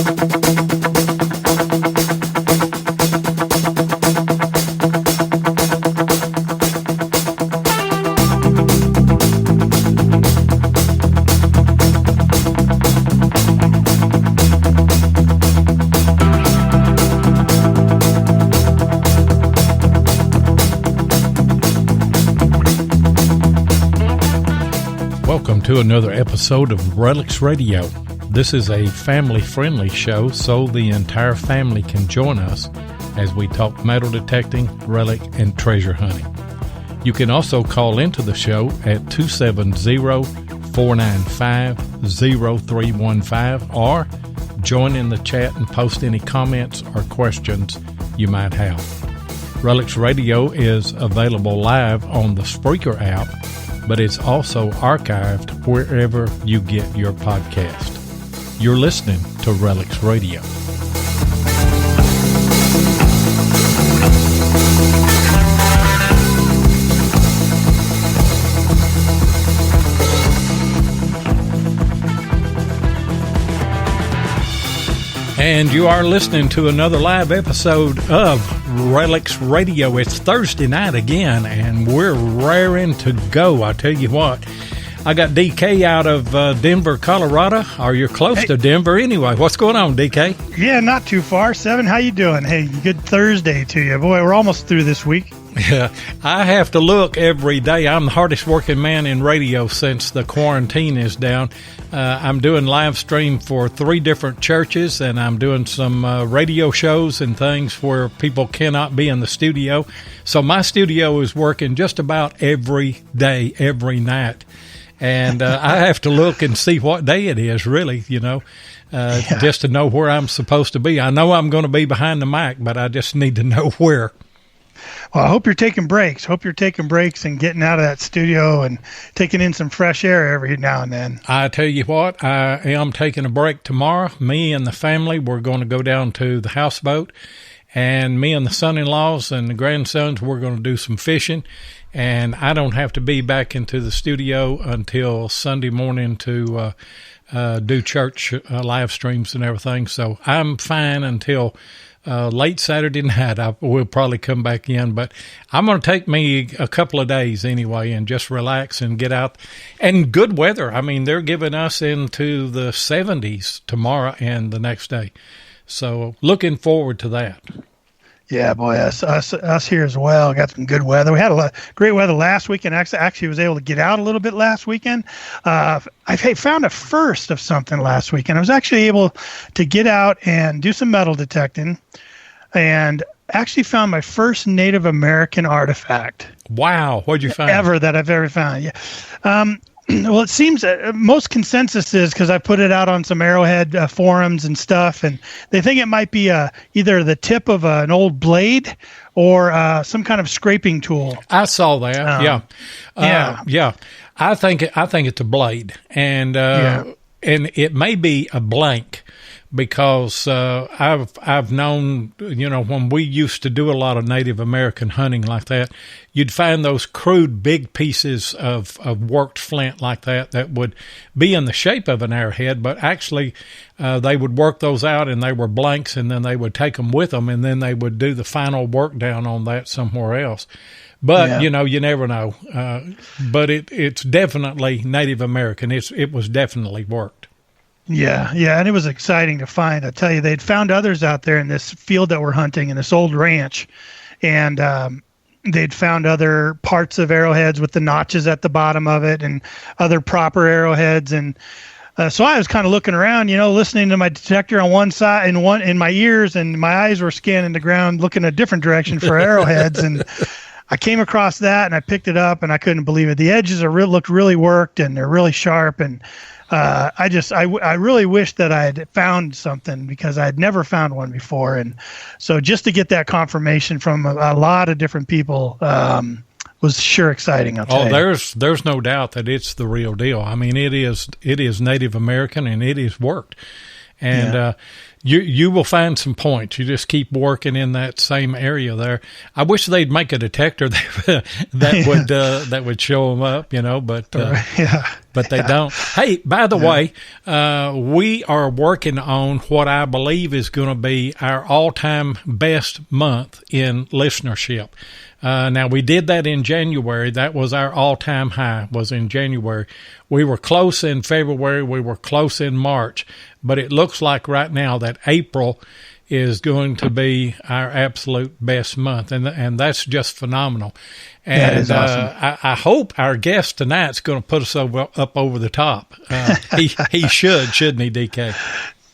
Welcome to another episode of RELICS Radio. This is a family-friendly show, so the entire family can join us as we talk metal detecting, relic, and treasure hunting. You can also call into the show at 270-495-0315 or join in the chat and post any comments or questions you might have. RELICS Radio is available live on the Spreaker app, but it's also archived wherever you get your podcast. You're listening to RELICS Radio. And you are listening to another live episode of RELICS Radio. It's Thursday night again, and we're raring to go. I tell you what, I got DK out of Denver, Colorado, or you're close to Denver anyway. What's going on, DK? Yeah, not too far. Seven, how you doing? Hey, good Thursday to you. Boy, we're almost through this week. Yeah, I have to look every day. I'm the hardest working man in radio since the quarantine is down. I'm doing live stream for 3 different churches, and I'm doing some radio shows and things where people cannot be in the studio. So my studio is working just about every day, every night. And I have to look and see what day it is, really, just to know where I'm supposed to be. I know I'm going to be behind the mic, but I just need to know where. Well, I hope you're taking breaks. Hope you're taking breaks and getting out of that studio and taking in some fresh air every now and then. I tell you what, I am taking a break tomorrow. Me and the family, we're going to go down to the houseboat, and me and the son-in-laws and the grandsons, we're going to do some fishing. And I don't have to be back into the studio until Sunday morning to do church live streams and everything. So I'm fine until late Saturday night. I will probably come back in, but I'm going to take me a couple of days anyway and just relax and get out. And good weather. I mean, they're giving us into the 70s tomorrow and the next day. So looking forward to that. Yeah, boy, us here as well. Got some good weather. We had a lot great weather last weekend. Actually was able to get out a little bit last weekend. I found a first of something last weekend. I was actually able to get out and do some metal detecting, and actually found my first Native American artifact. Wow, what'd you find? That I've ever found. Yeah. Well, it seems most consensus is, because I put it out on some Arrowhead forums and stuff, and they think it might be either the tip of an old blade or some kind of scraping tool. I saw that. Yeah. I think it's a blade, and it may be a blank. Because I've known, when we used to do a lot of Native American hunting like that, you'd find those crude big pieces of worked flint like that would be in the shape of an arrowhead, but actually they would work those out and they were blanks, and then they would take them with them, and then they would do the final work down on that somewhere else. But, you never know. But it's definitely Native American. It was definitely worked. Yeah, and it was exciting to find. I tell you, they'd found others out there in this field that we're hunting in this old ranch, and they'd found other parts of arrowheads with the notches at the bottom of it, and other proper arrowheads. And so I was kind of looking around, listening to my detector on one side, in my ears, and my eyes were scanning the ground, looking a different direction for arrowheads. And I came across that, and I picked it up, and I couldn't believe it. The edges looked really worked, and they're really sharp, and I really wish that I had found something, because I had never found one before. And so just to get that confirmation from a lot of different people was sure exciting. I'll tell you. There's no doubt that it's the real deal. I mean, it is Native American, and it is worked. And, you will find some points. You just keep working in that same area there. I wish they'd make a detector that would show them up, but but they don't. Hey, by the way, we are working on what I believe is going to be our all-time best month in listenership. Now, we did that in January. That was our all-time high, was in January. We were close in February. We were close in March. But it looks like right now that April is going to be our absolute best month, and that's just phenomenal. And that is awesome. I hope our guest tonight's going to put us up over the top. He shouldn't he, DK?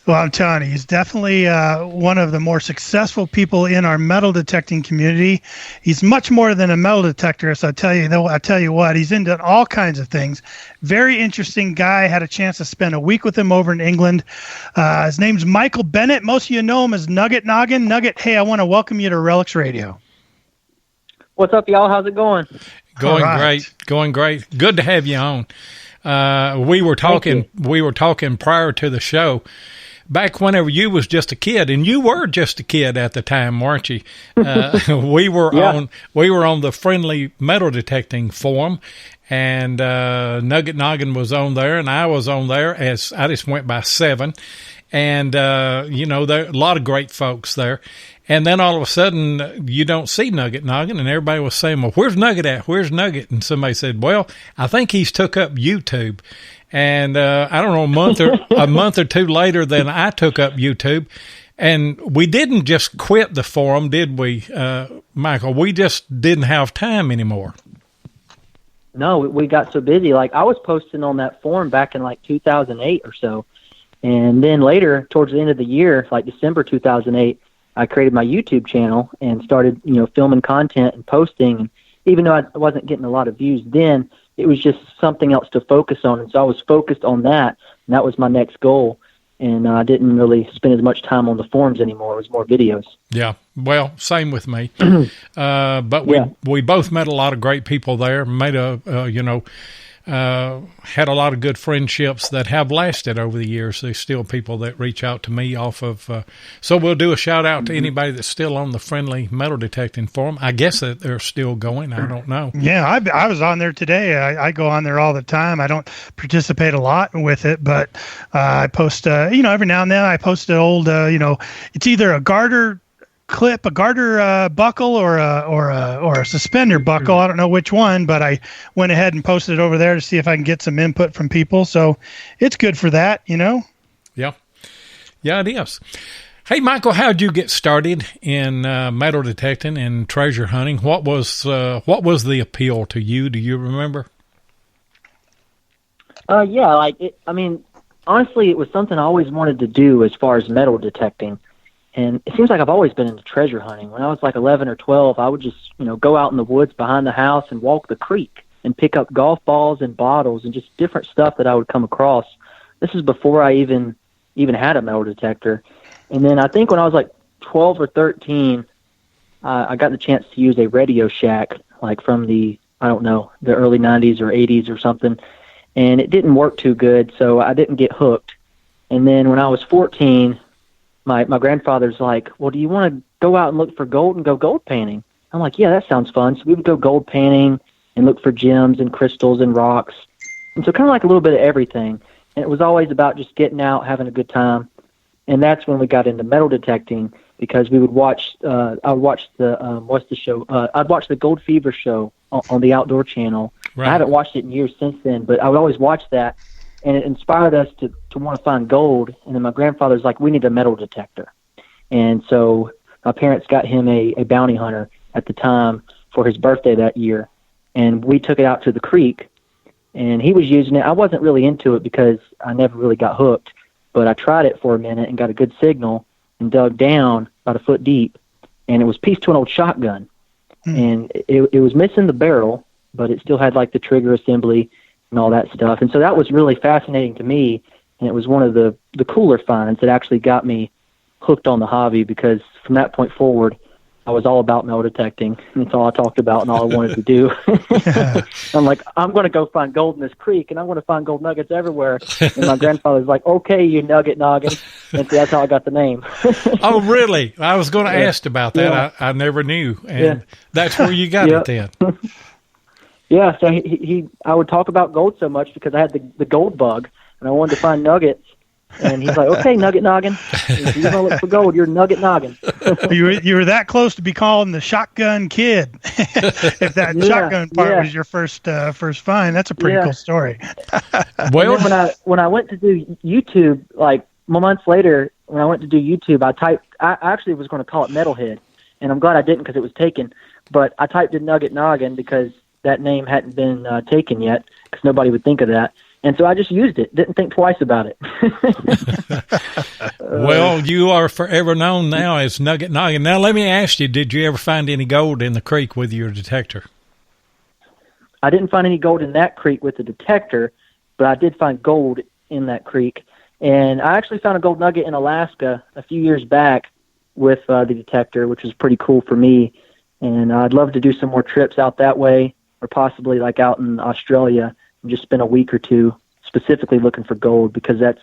Well, I'm telling you, he's definitely one of the more successful people in our metal detecting community. He's much more than a metal detector. So I tell you what, he's into all kinds of things. Very interesting guy. Had a chance to spend a week with him over in England. His name's Michael Bennett. Most of you know him as NuggetNoggin. Nugget, hey, I want to welcome you to RELICS Radio. What's up, y'all? How's it going? Going great. Good to have you on. We were talking prior to the show. Back whenever you was just a kid, and you were just a kid at the time, weren't you? We were on the Friendly Metal Detecting Forum, and NuggetNoggin was on there, and I was on there. As I just went by 7, and there are a lot of great folks there. And then all of a sudden, you don't see NuggetNoggin, and everybody was saying, "Well, where's Nugget at? Where's Nugget?" And somebody said, "Well, I think he's took up YouTube." And I don't know, a month or two later, then I took up YouTube, and we didn't just quit the forum, did we, Michael? We just didn't have time anymore. No, we got so busy. Like, I was posting on that forum back in like 2008 or so, and then later, towards the end of the year, like December 2008, I created my YouTube channel and started, filming content and posting. And even though I wasn't getting a lot of views then, it was just something else to focus on. And so I was focused on that, and that was my next goal. And I didn't really spend as much time on the forums anymore. It was more videos. Yeah. Well, same with me. But we both met a lot of great people there, had a lot of good friendships that have lasted over the years. There's still people that reach out to me off of, so we'll do a shout out to anybody that's still on the Friendly Metal Detecting Forum. I guess that they're still going. I don't know. Yeah, I was on there today. I go on there all the time. I don't participate a lot with it, but I post, every now and then I post an old, it's either a garter clip, a garter buckle, or a suspender buckle. I don't know which one, but I went ahead and posted it over there to see if I can get some input from people. So it's good for that, Yeah, it is. Hey, Michael, how'd you get started in metal detecting and treasure hunting? What was the appeal to you? Do you remember? Honestly, it was something I always wanted to do as far as metal detecting. And it seems like I've always been into treasure hunting. When I was like 11 or 12, I would just, go out in the woods behind the house and walk the creek and pick up golf balls and bottles and just different stuff that I would come across. This is before I even had a metal detector. And then I think when I was like 12 or 13, I got the chance to use a Radio Shack, like from the early 90s or 80s or something. And it didn't work too good, so I didn't get hooked. And then when I was 14, my grandfather's like, "Well, do you want to go out and look for gold and go gold panning?" I'm like, "Yeah, that sounds fun." So we would go gold panning and look for gems and crystals and rocks. And so kind of like a little bit of everything. And it was always about just getting out, having a good time. And that's when we got into metal detecting, because we would watch, I'd watch the Gold Fever show on the Outdoor Channel. Right. I haven't watched it in years since then, but I would always watch that. And it inspired us to want to find gold. And then my grandfather's like, "We need a metal detector." And so my parents got him a bounty hunter at the time for his birthday that year. And we took it out to the creek, and he was using it. I wasn't really into it because I never really got hooked, but I tried it for a minute and got a good signal and dug down about a foot deep, and it was pieced to an old shotgun. And it was missing the barrel, but it still had like the trigger assembly and all that stuff. And so that was really fascinating to me, and it was one of the cooler finds that actually got me hooked on the hobby, because from that point forward, I was all about metal detecting. That's all I talked about and all I wanted to do. I'm like, I'm going to go find gold in this creek, and I'm going to find gold nuggets everywhere. And my grandfather's like, okay, you nugget noggin. And so that's how I got the name. Oh, really? I was going to ask about that. Yeah. I never knew. And that's where you got it then. Yeah, so I would talk about gold so much because I had the gold bug, and I wanted to find nuggets. And he's like, okay, nugget noggin. If you're going to look for gold, you're nugget noggin. you were that close to be called the shotgun kid. If that shotgun part was your first find, that's a pretty cool story. Well, when I went to do YouTube, like months later, when I went to do YouTube, I actually was going to call it Metalhead, and I'm glad I didn't because it was taken. But I typed in Nugget Noggin because that name hadn't been taken yet, because nobody would think of that. And so I just used it, didn't think twice about it. Well, you are forever known now as Nugget Noggin. Now, let me ask you, did you ever find any gold in the creek with your detector? I didn't find any gold in that creek with the detector, but I did find gold in that creek. And I actually found a gold nugget in Alaska a few years back with the detector, which was pretty cool for me. And I'd love to do some more trips out that way, or possibly like out in Australia, and just spend a week or two specifically looking for gold, because that's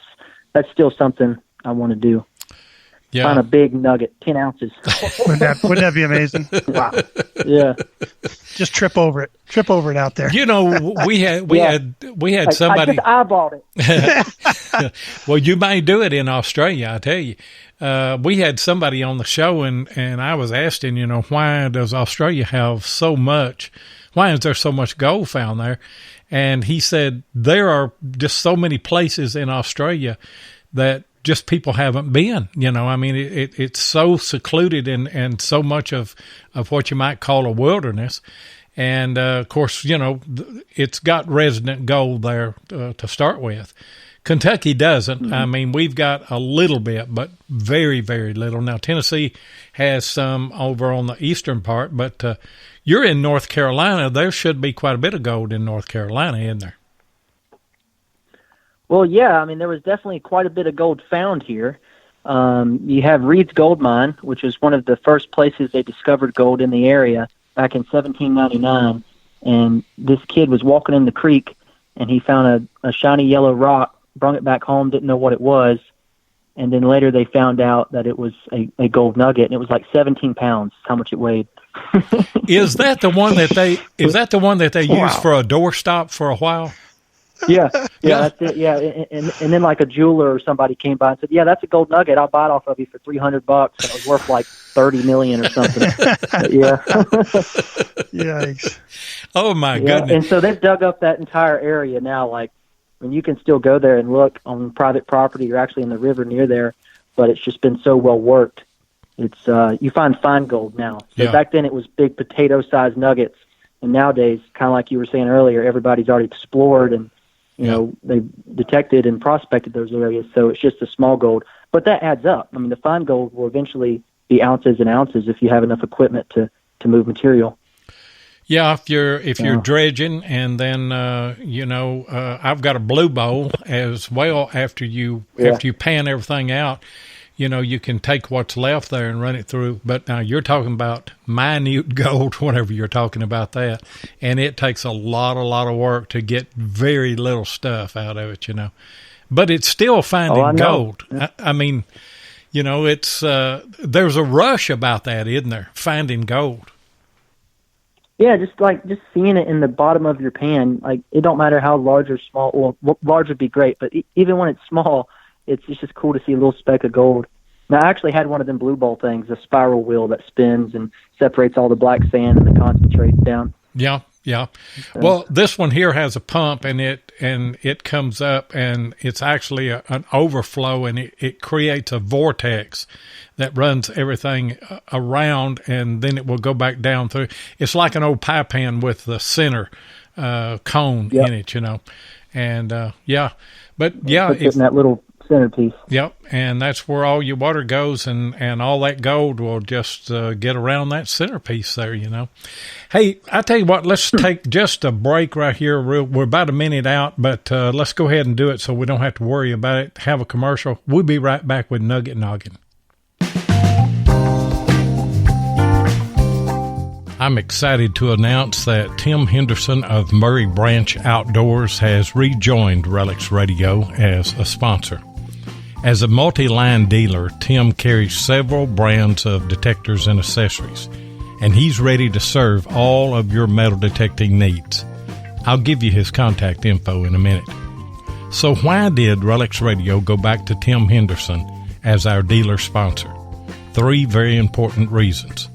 still something I want to do. Yeah. Find a big nugget, 10 ounces. Wouldn't that be amazing? Wow. Yeah. Just trip over it out there. You know, we had somebody. I just eyeballed it. Well, you may do it in Australia, I tell you. We had somebody on the show, and I was asking, why does Australia have so much? Why is there so much gold found there? And he said there are just so many places in Australia that just people haven't been. I mean, it's so secluded and so much of what you might call a wilderness. And, of course, it's got resident gold there to start with. Kentucky doesn't. Mm-hmm. I mean, we've got a little bit, but very, very little. Now, Tennessee has some over on the eastern part, but you're in North Carolina. There should be quite a bit of gold in North Carolina, isn't there? Well, yeah. I mean, there was definitely quite a bit of gold found here. You have Reed's Gold Mine, which is one of the first places they discovered gold in the area back in 1799. And this kid was walking in the creek, and he found a shiny yellow rock, brought it back home, didn't know what it was. And then later they found out that it was a gold nugget, and it was like 17 pounds, how much it weighed. Is that the one that they used for a doorstop for a while? Yeah, that's it. Yeah, and then like a jeweler or somebody came by and said, "Yeah, that's a gold nugget. I'll buy it off of you for $300,000,000, and it was worth like $30 million or something." Yeah. Yikes! Oh my goodness! And so they've dug up that entire area now. Like, I mean, you can still go there and look on private property. You're actually in the river near there, but it's just been so well worked. It's you find fine gold now. So back then it was big potato-sized nuggets, and nowadays, kind of like you were saying earlier, everybody's already explored and they've detected and prospected those areas. So it's just a small gold, but that adds up. I mean, the fine gold will eventually be ounces and ounces if you have enough equipment to move material. Yeah, if you're dredging, and then I've got a blue bowl as well. After you pan everything out, you can take what's left there and run it through. But now you're talking about minute gold, whatever you're talking about that, and it takes a lot of work to get very little stuff out of it, But it's still finding gold. Yeah. I mean, it's there's a rush about that, isn't there? Finding gold. Yeah, just seeing it in the bottom of your pan, like it don't matter how large or small. Well, large would be great, but even when it's small, it's just cool to see a little speck of gold. Now, I actually had one of them blue bowl things, a spiral wheel that spins and separates all the black sand and the concentrate down. Yeah. Well, this one here has a pump, and it comes up, and it's actually an overflow, and it creates a vortex that runs everything around, and then it will go back down through. It's like an old pie pan with the center cone in it, And but it's in that little centerpiece. Yep, and that's where all your water goes, and all that gold will just get around that centerpiece there, Hey, I tell you what, let's take just a break right here. We're about a minute out, but let's go ahead and do it so we don't have to worry about it. Have a commercial. We'll be right back with Nugget Noggin. I'm excited to announce that Tim Henderson of Murray Branch Outdoors has rejoined RELICS Radio as a sponsor. As a multi-line dealer, Tim carries several brands of detectors and accessories, and he's ready to serve all of your metal detecting needs. I'll give you his contact info in a minute. So why did RELICS Radio go back to Tim Henderson as our dealer sponsor? 3 very important reasons.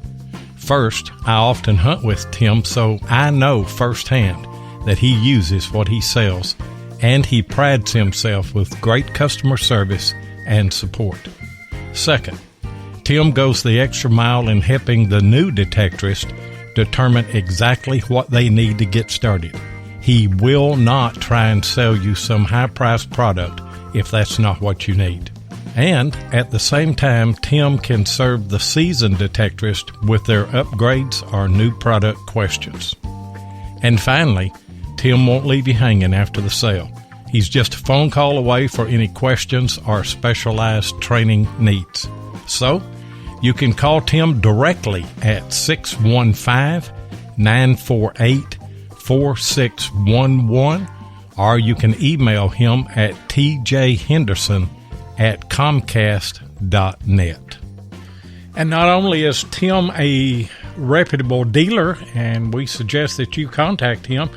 First, I often hunt with Tim, so I know firsthand that he uses what he sells, and he prides himself with great customer service and support. Second, Tim goes the extra mile in helping the new detectorist determine exactly what they need to get started. He will not try and sell you some high-priced product if that's not what you need. And at the same time, Tim can serve the seasoned detectorist with their upgrades or new product questions. And finally, Tim won't leave you hanging after the sale. He's just a phone call away for any questions or specialized training needs. So, you can call Tim directly at 615-948-4611, or you can email him at tjhenderson@comcast.net. And not only is Tim a reputable dealer, and we suggest that you contact him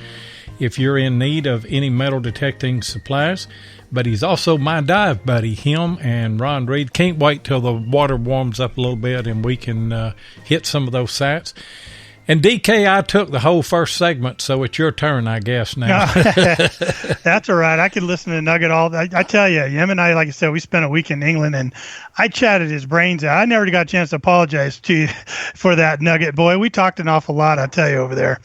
if you're in need of any metal detecting supplies, but he's also my dive buddy. Him and Ron Reed can't wait till the water warms up a little bit and we can hit some of those sites. And DK, I took the whole first segment, so it's your turn, I guess, now. That's all right. I could listen to Nugget all day. I tell you, him and I, like I said, we spent a week in England, and I chatted his brains out. I never got a chance to apologize to you for that, Nugget boy. We talked an awful lot, I tell you, over there.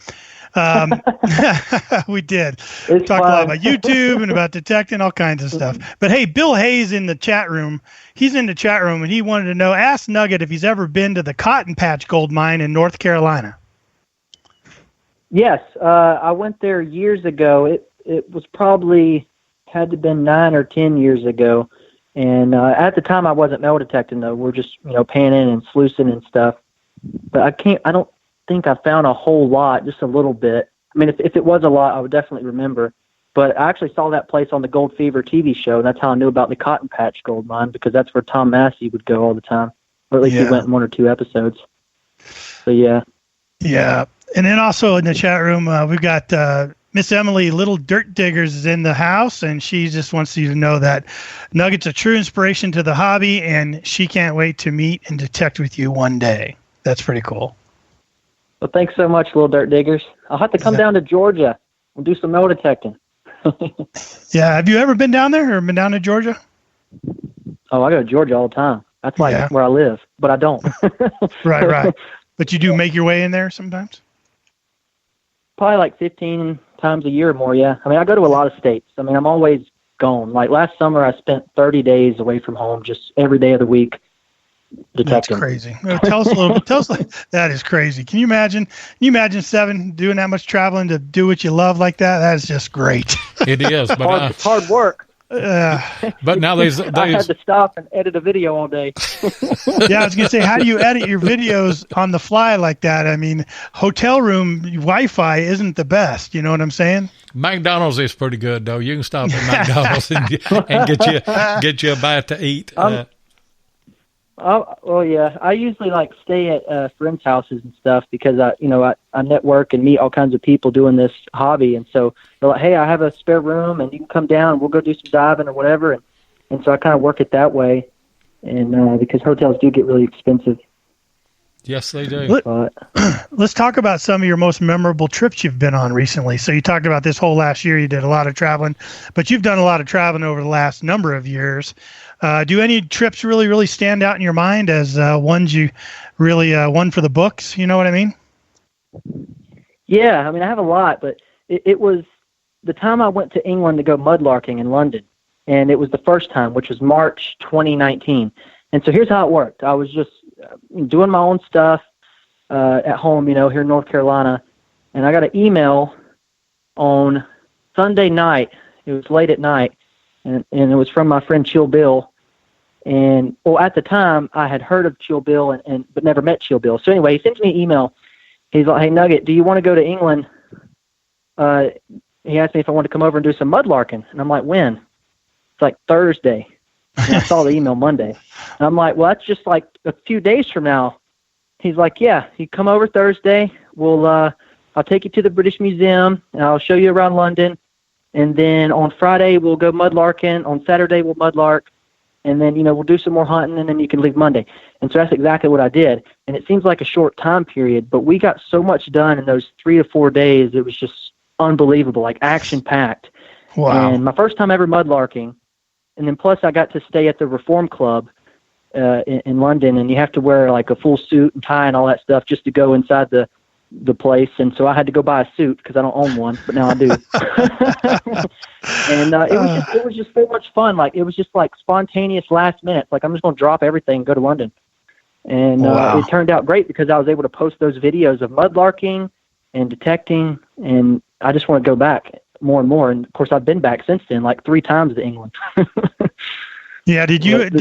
We did. Talked a lot about YouTube and about detecting, all kinds of stuff. But hey, Bill Hayes in the chat room, he's in the chat room, and he wanted to know, ask Nugget if he's ever been to the Cotton Patch Gold Mine in North Carolina. Yes, I went there years ago. It was probably had to been 9 or 10 years ago, and at the time I wasn't metal detecting though. We're just panning and sluicing and stuff. But I don't think I found a whole lot, just a little bit. I mean, if it was a lot, I would definitely remember. But I actually saw that place on the Gold Fever TV show, and that's how I knew about the Cotton Patch Gold Mine, because that's where Tom Massey would go all the time, or at least he went in 1 or 2 episodes. So yeah. Yeah. And then also in the chat room, we've got Miss Emily Little Dirt Diggers is in the house, and she just wants you to know that Nugget's a true inspiration to the hobby, and she can't wait to meet and detect with you one day. That's pretty cool. Well, thanks so much, Little Dirt Diggers. I'll have to come down to Georgia and do some metal detecting. Yeah. Have you ever been down there or been down to Georgia? Oh, I go to Georgia all the time. That's like where I live, but I don't. Right. But you do make your way in there sometimes? Probably like 15 times a year or more, yeah. I mean, I go to a lot of states. I mean, I'm always gone. Like last summer, I spent 30 days away from home, just every day of the week detecting. That's crazy. Tell us a little bit. That is crazy. Can you imagine? Seven doing that much traveling to do what you love like that? That is just great. It is, but it's hard work. But now I had to stop and edit a video all day. Yeah, I was going to say, how do you edit your videos on the fly like that? I mean, hotel room Wi-Fi isn't the best. You know what I'm saying? McDonald's is pretty good, though. You can stop at McDonald's and get you a bite to eat. Well, yeah. I usually stay at friends' houses and stuff because I network and meet all kinds of people doing this hobby, and so they're like, "Hey, I have a spare room, and you can come down. And we'll go do some diving or whatever." And so I kind of work it that way, and because hotels do get really expensive. Yes, they do. Let's talk about some of your most memorable trips you've been on recently. So you talked about this whole last year. You did a lot of traveling, but you've done a lot of traveling over the last number of years. Do any trips really, really stand out in your mind as ones you really won for the books? You know what I mean? Yeah, I mean, I have a lot, but it was the time I went to England to go mudlarking in London, and it was the first time, which was March 2019. And so here's how it worked. I was just doing my own stuff at home, here in North Carolina, and I got an email on Sunday night. It was late at night, and it was from my friend Chill Bill. And at the time I had heard of Chill Bill but never met Chill Bill. So anyway, he sent me an email, He's like, "Hey, Nugget, do you want to go to England?" He asked me if I wanted to come over and do some mudlarking, and I'm like, "When?" It's like Thursday. And I saw the email Monday, and I'm like, "Well, that's just like a few days from now." He's like, "Yeah, you come over Thursday. I'll take you to the British Museum, and I'll show you around London. And then on Friday, we'll go mudlarking. On Saturday, we'll mudlark. And then, we'll do some more hunting, and then you can leave Monday." And so that's exactly what I did. And it seems like a short time period, but we got so much done in those 3 to 4 days. It was just unbelievable, like action-packed. Wow. And my first time ever mudlarking. And then plus I got to stay at the Reform Club in London, and you have to wear like a full suit and tie and all that stuff just to go inside the place. And so I had to go buy a suit because I don't own one, but now I do. And it was just so much fun. Like, it was just like spontaneous last minute. Like, I'm just going to drop everything and go to London. And Wow. It turned out great because I was able to post those videos of mudlarking and detecting, and I just want to go back more and more. And of course I've been back since then, like 3 times to England. Yeah. Did you But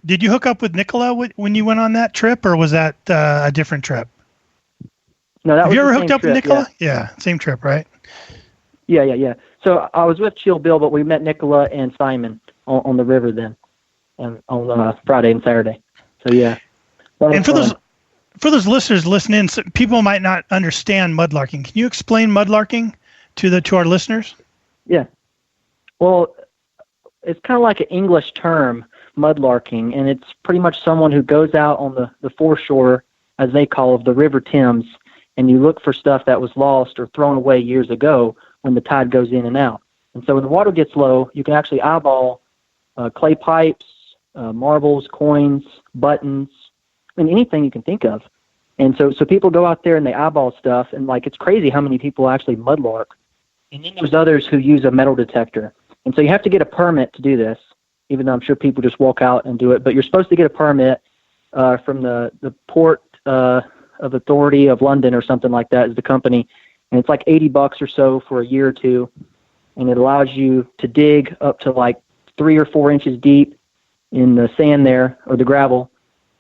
did you hook up with Nicola when you went on that trip, or was that a different trip? No, that Have was you ever the hooked same up with trip, Nicola? Yeah, same trip, right? Yeah. So I was with Chill Bill, but we met Nicola and Simon on the river then, and on Friday and Saturday. So yeah. And for those listeners listening, people might not understand mudlarking. Can you explain mudlarking to our listeners? Yeah. Well, it's kind of like an English term, mudlarking, and it's pretty much someone who goes out on the foreshore, as they call it, the River Thames, and you look for stuff that was lost or thrown away years ago when the tide goes in and out. And so when the water gets low, you can actually eyeball clay pipes, marbles, coins, buttons, and anything you can think of. And so people go out there and they eyeball stuff, and like, it's crazy how many people actually mudlark. And then there's others who use a metal detector. And so you have to get a permit to do this, even though I'm sure people just walk out and do it. But you're supposed to get a permit from the Port of Authority of London or something like that is the company. And it's like $80 or so for a year or two. And it allows you to dig up to like 3 or 4 inches deep in the sand there, or the gravel,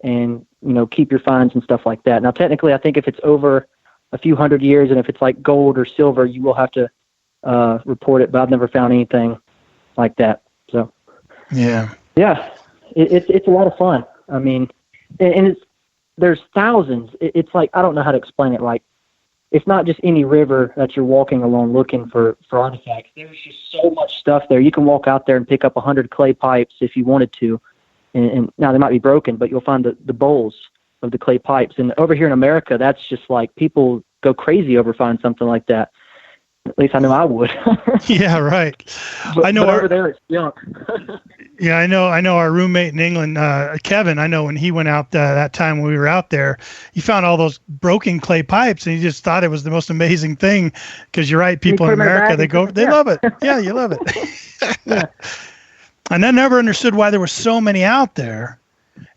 and, keep your finds and stuff like that. Now, technically, I think if it's over a few hundred years, and if it's like gold or silver, you will have to report it, but I've never found anything like that. So yeah, it's a lot of fun. I mean, and there's thousands. It's like, I don't know how to explain it. Like, it's not just any river that you're walking along looking for artifacts. There's just so much stuff there. You can walk out there and pick up 100 clay pipes if you wanted to, and now they might be broken, but you'll find the bowls of the clay pipes. And over here in America, that's just like, people go crazy over finding something like that. At least I know I would. Yeah, right. But, I know over there it's junk. Yeah, I know our roommate in England, Kevin, I know when he went out that time when we were out there, he found all those broken clay pipes, and he just thought it was the most amazing thing, because you're right, people in America, they love it. Yeah, you love it. Yeah. And I never understood why there were so many out there.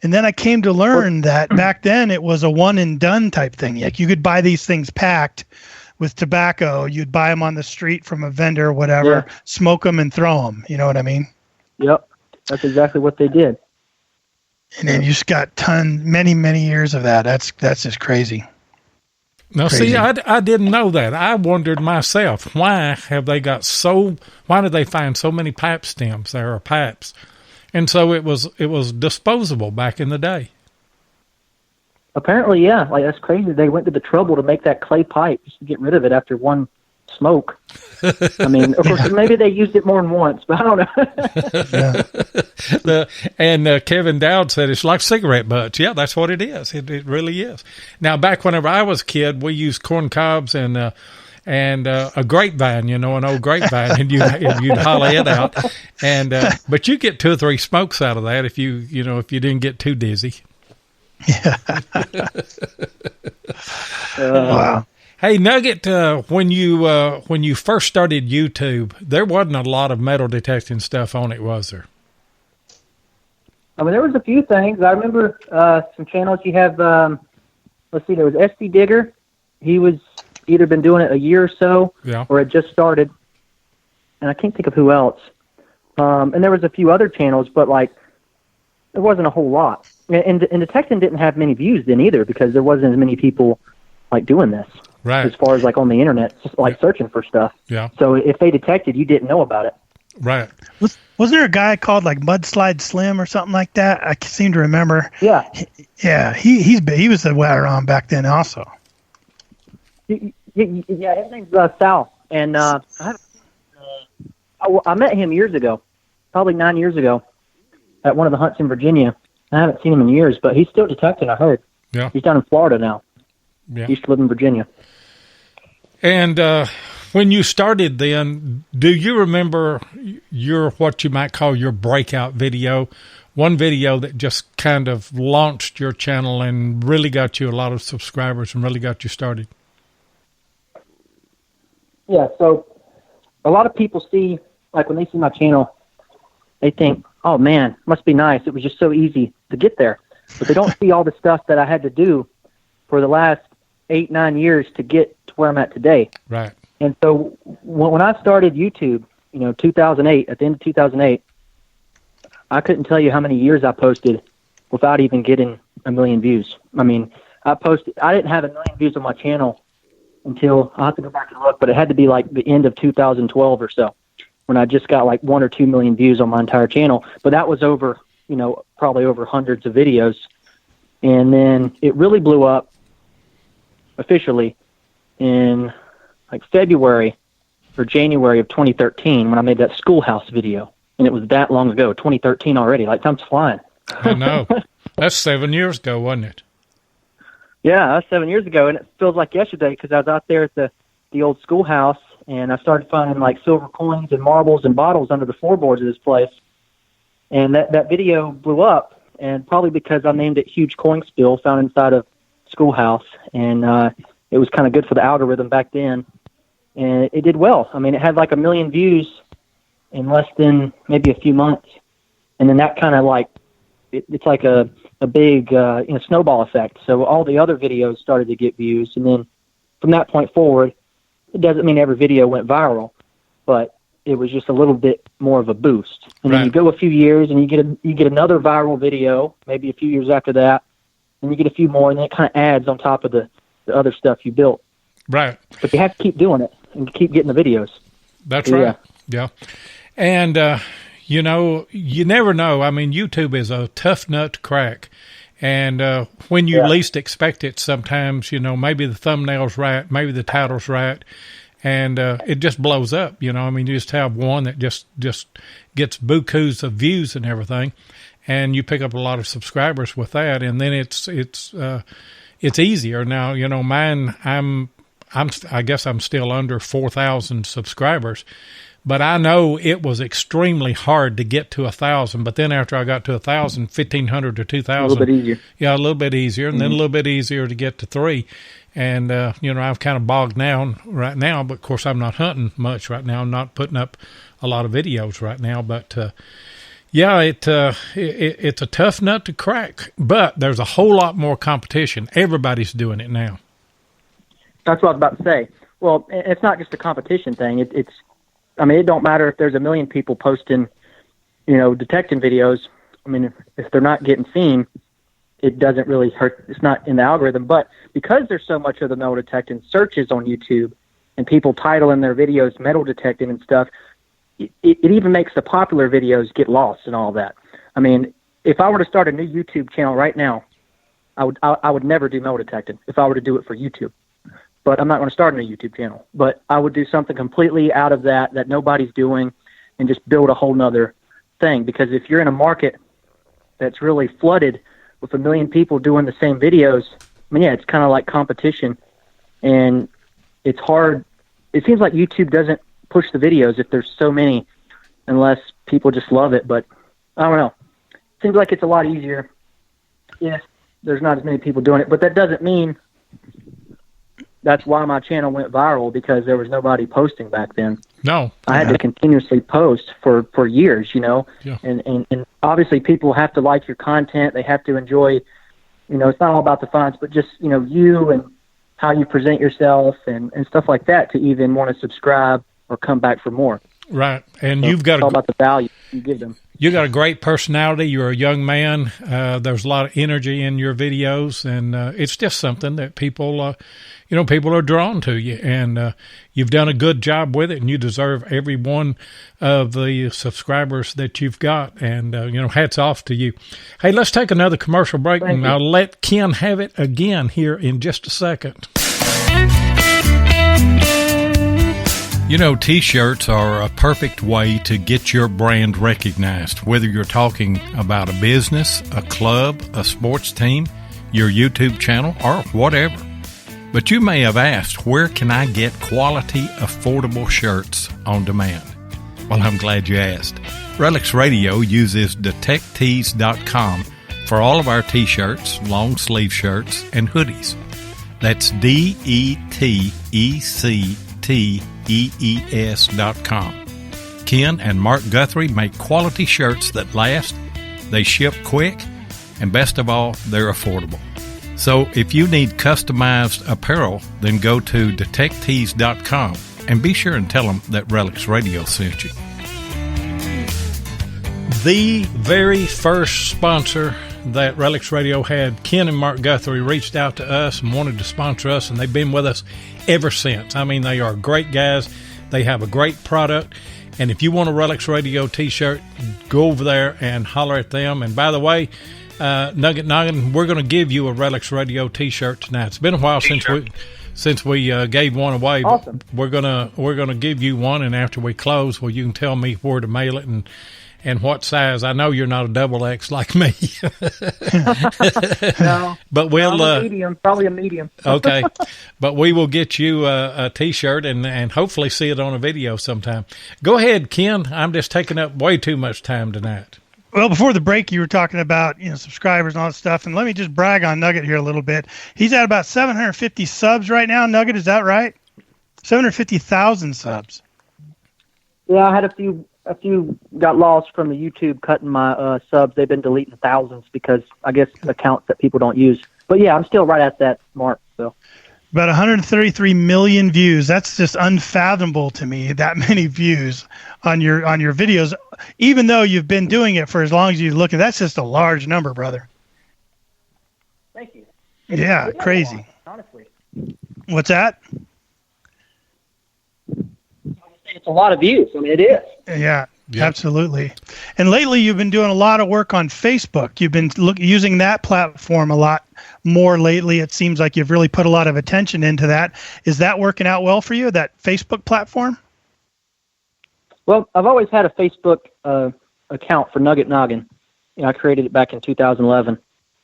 And then I came to learn that back then it was a one and done type thing. Like, you could buy these things packed with tobacco. You'd buy them on the street from a vendor or whatever, smoke them and throw them. You know what I mean? Yep. That's exactly what they did. And then you just got many years of that. That's just crazy. Now, Crazy. see, I didn't know that. I wondered myself, why did they find so many pipe stems there, or pipes? And so it was disposable back in the day. Apparently, yeah. Like, that's crazy. They went to the trouble to make that clay pipe just to get rid of it after one smoke. I mean, of course, maybe they used it more than once, but I don't know. And Kevin Dowd said it's like cigarette butts. Yeah, that's what it is. It really is. Now, back whenever I was a kid, we used corn cobs and a grapevine, an old grapevine, and you'd hollow it out. And but you get 2 or 3 smokes out of that if you didn't get too dizzy. Yeah. Wow. Hey, Nugget, when you first started YouTube, there wasn't a lot of metal detecting stuff on it, was there? I mean, there was a few things. I remember some channels you have. Let's see, there was SD Digger. He was either been doing it a year or so, or it just started. And I can't think of who else. And there was a few other channels, but like, there wasn't a whole lot. And detecting didn't have many views then either, because there wasn't as many people like doing this. Right. As far as like on the internet, just like searching for stuff. Yeah. So if they detected, you didn't know about it. Right. Wasn't there a guy called like Mudslide Slim or something like that? I seem to remember. Yeah. He was the way around back then also. Yeah, his name's Sal, and I met him years ago, probably 9 years ago, at one of the hunts in Virginia. I haven't seen him in years, but he's still detecting, I heard. Yeah. He's down in Florida now. Yeah. He used to live in Virginia. And when you started then, do you remember what you might call your breakout video? One video that just kind of launched your channel and really got you a lot of subscribers and really got you started? Yeah, so a lot of people see, like when they see my channel, they think, oh man, must be nice. It was just so easy to get there. But they don't see all the stuff that I had to do for the last 8-9 years to get to where I'm at today. Right. And so when I started YouTube, 2008, at the end of 2008, I couldn't tell you how many years I posted without even getting 1 million views. I mean, I didn't have 1 million views on my channel until, I'll have to go back and look, but it had to be like the end of 2012 or so, when I just got like 1 or 2 million views on my entire channel. But that was over, probably over hundreds of videos. And then it really blew up officially in like February or January of 2013 when I made that schoolhouse video. And it was that long ago, 2013 already. Like, time's flying. I know. That's 7 years ago, wasn't it? Yeah, that's 7 years ago, and it feels like yesterday because I was out there at the old schoolhouse, and I started finding like silver coins and marbles and bottles under the floorboards of this place. And that video blew up, and probably because I named it Huge Coin Spill, found inside of schoolhouse, and it was kind of good for the algorithm back then, and it did well. I mean, it had like 1 million views in less than maybe a few months, and then that kind of like it's like a big snowball effect. So all the other videos started to get views, and then from that point forward, it doesn't mean every video went viral, but it was just a little bit more of a boost. And then you go a few years, and you get another viral video, maybe a few years after that, and you get a few more, and then it kind of adds on top of the other stuff you built. Right. But you have to keep doing it and keep getting the videos. That's right. Yeah. And, you never know. I mean, YouTube is a tough nut to crack. And when you least expect it sometimes, maybe the thumbnail's right, maybe the title's right, and it just blows up. I mean, you just have one that just gets bukus of views and everything, and you pick up a lot of subscribers with that, and then it's easier. Now, mine, I guess I'm still under 4,000 subscribers. But I know it was extremely hard to get to 1,000. But then after I got to 1,000, 1,500 to 2,000. A little bit easier. Yeah, a little bit easier. And then a little bit easier to get to 3. And, I've kind of bogged down right now. But, of course, I'm not hunting much right now. I'm not putting up a lot of videos right now. But, it's a tough nut to crack. But there's a whole lot more competition. Everybody's doing it now. That's what I was about to say. Well, it's not just a competition thing. It don't matter if there's 1 million people posting, detecting videos. I mean, if they're not getting seen, it doesn't really hurt. It's not in the algorithm. But because there's so much of the metal detecting searches on YouTube and people titling their videos metal detecting and stuff, it even makes the popular videos get lost and all that. I mean, if I were to start a new YouTube channel right now, I would never do metal detecting if I were to do it for YouTube. But I'm not going to start a new YouTube channel. But I would do something completely out of that nobody's doing and just build a whole nother thing. Because if you're in a market that's really flooded with 1 million people doing the same videos, it's kind of like competition. And it's hard. It seems like YouTube doesn't push the videos if there's so many unless people just love it. But I don't know. It seems like it's a lot easier if there's not as many people doing it. But that doesn't mean... That's why my channel went viral, because there was nobody posting back then. No. I had to continuously post for years, Yeah. And obviously people have to like your content. They have to enjoy, it's not all about the fonts, but just, you and how you present yourself and stuff like that to even want to subscribe or come back for more. Right. And so you've got it's all about the value you give them. You got a great personality. You're a young man. There's a lot of energy in your videos, and it's just something that people, people are drawn to you. And you've done a good job with it, and you deserve every one of the subscribers that you've got. And, hats off to you. Hey, let's take another commercial break, and I'll let Ken have it again here in just a second. T-shirts are a perfect way to get your brand recognized, whether you're talking about a business, a club, a sports team, your YouTube channel, or whatever. But you may have asked, where can I get quality, affordable shirts on demand? Well, I'm glad you asked. RELICS RADIO uses DetectTees.com for all of our T-shirts, long sleeve shirts, and hoodies. That's DetectTees.com. Ken and Mark Guthrie make quality shirts that last, they ship quick, and best of all, they're affordable. So if you need customized apparel, then go to DetectTees.com and be sure and tell them that RELICS Radio sent you. The very first sponsor that RELICS Radio had, Ken and Mark Guthrie, reached out to us and wanted to sponsor us, and they've been with us ever since. I mean, they are great guys. They have a great product. And if you want a RELICS Radio T-shirt, go over there and holler at them. And by the way, NuggetNoggin, we're going to give you a RELICS Radio T-shirt tonight. It's been a while since we gave one away. Awesome. We're gonna give you one, and after we close, well, you can tell me where to mail it and what size. I know you're not a double X like me. No, but we'll I'm a medium, probably a medium. Okay, but we will get you a T-shirt and hopefully see it on a video sometime. Go ahead, Ken. I'm just taking up way too much time tonight. Well, before the break, you were talking about subscribers and all that stuff, and let me just brag on Nugget here a little bit. He's at about 750 subs right now. Nugget, is that right? 750,000 subs. Yeah, I had a few got lost from the YouTube cutting my subs. They've been deleting thousands because I guess accounts that people don't use. But yeah, I'm still right at that mark. So about 133 million views. That's just unfathomable to me. That many views on your videos, even though you've been doing it for as long as you're looking. That's just a large number, brother. Thank you. Yeah, crazy. Honestly, what's that? it's a lot of views. I mean, it is. Yeah, absolutely. And lately, you've been doing a lot of work on Facebook. You've been using that platform a lot more lately. It seems like you've really put a lot of attention into that. Is that working out well for you, that Facebook platform? Well, I've always had a Facebook account for NuggetNoggin. I created it back in 2011.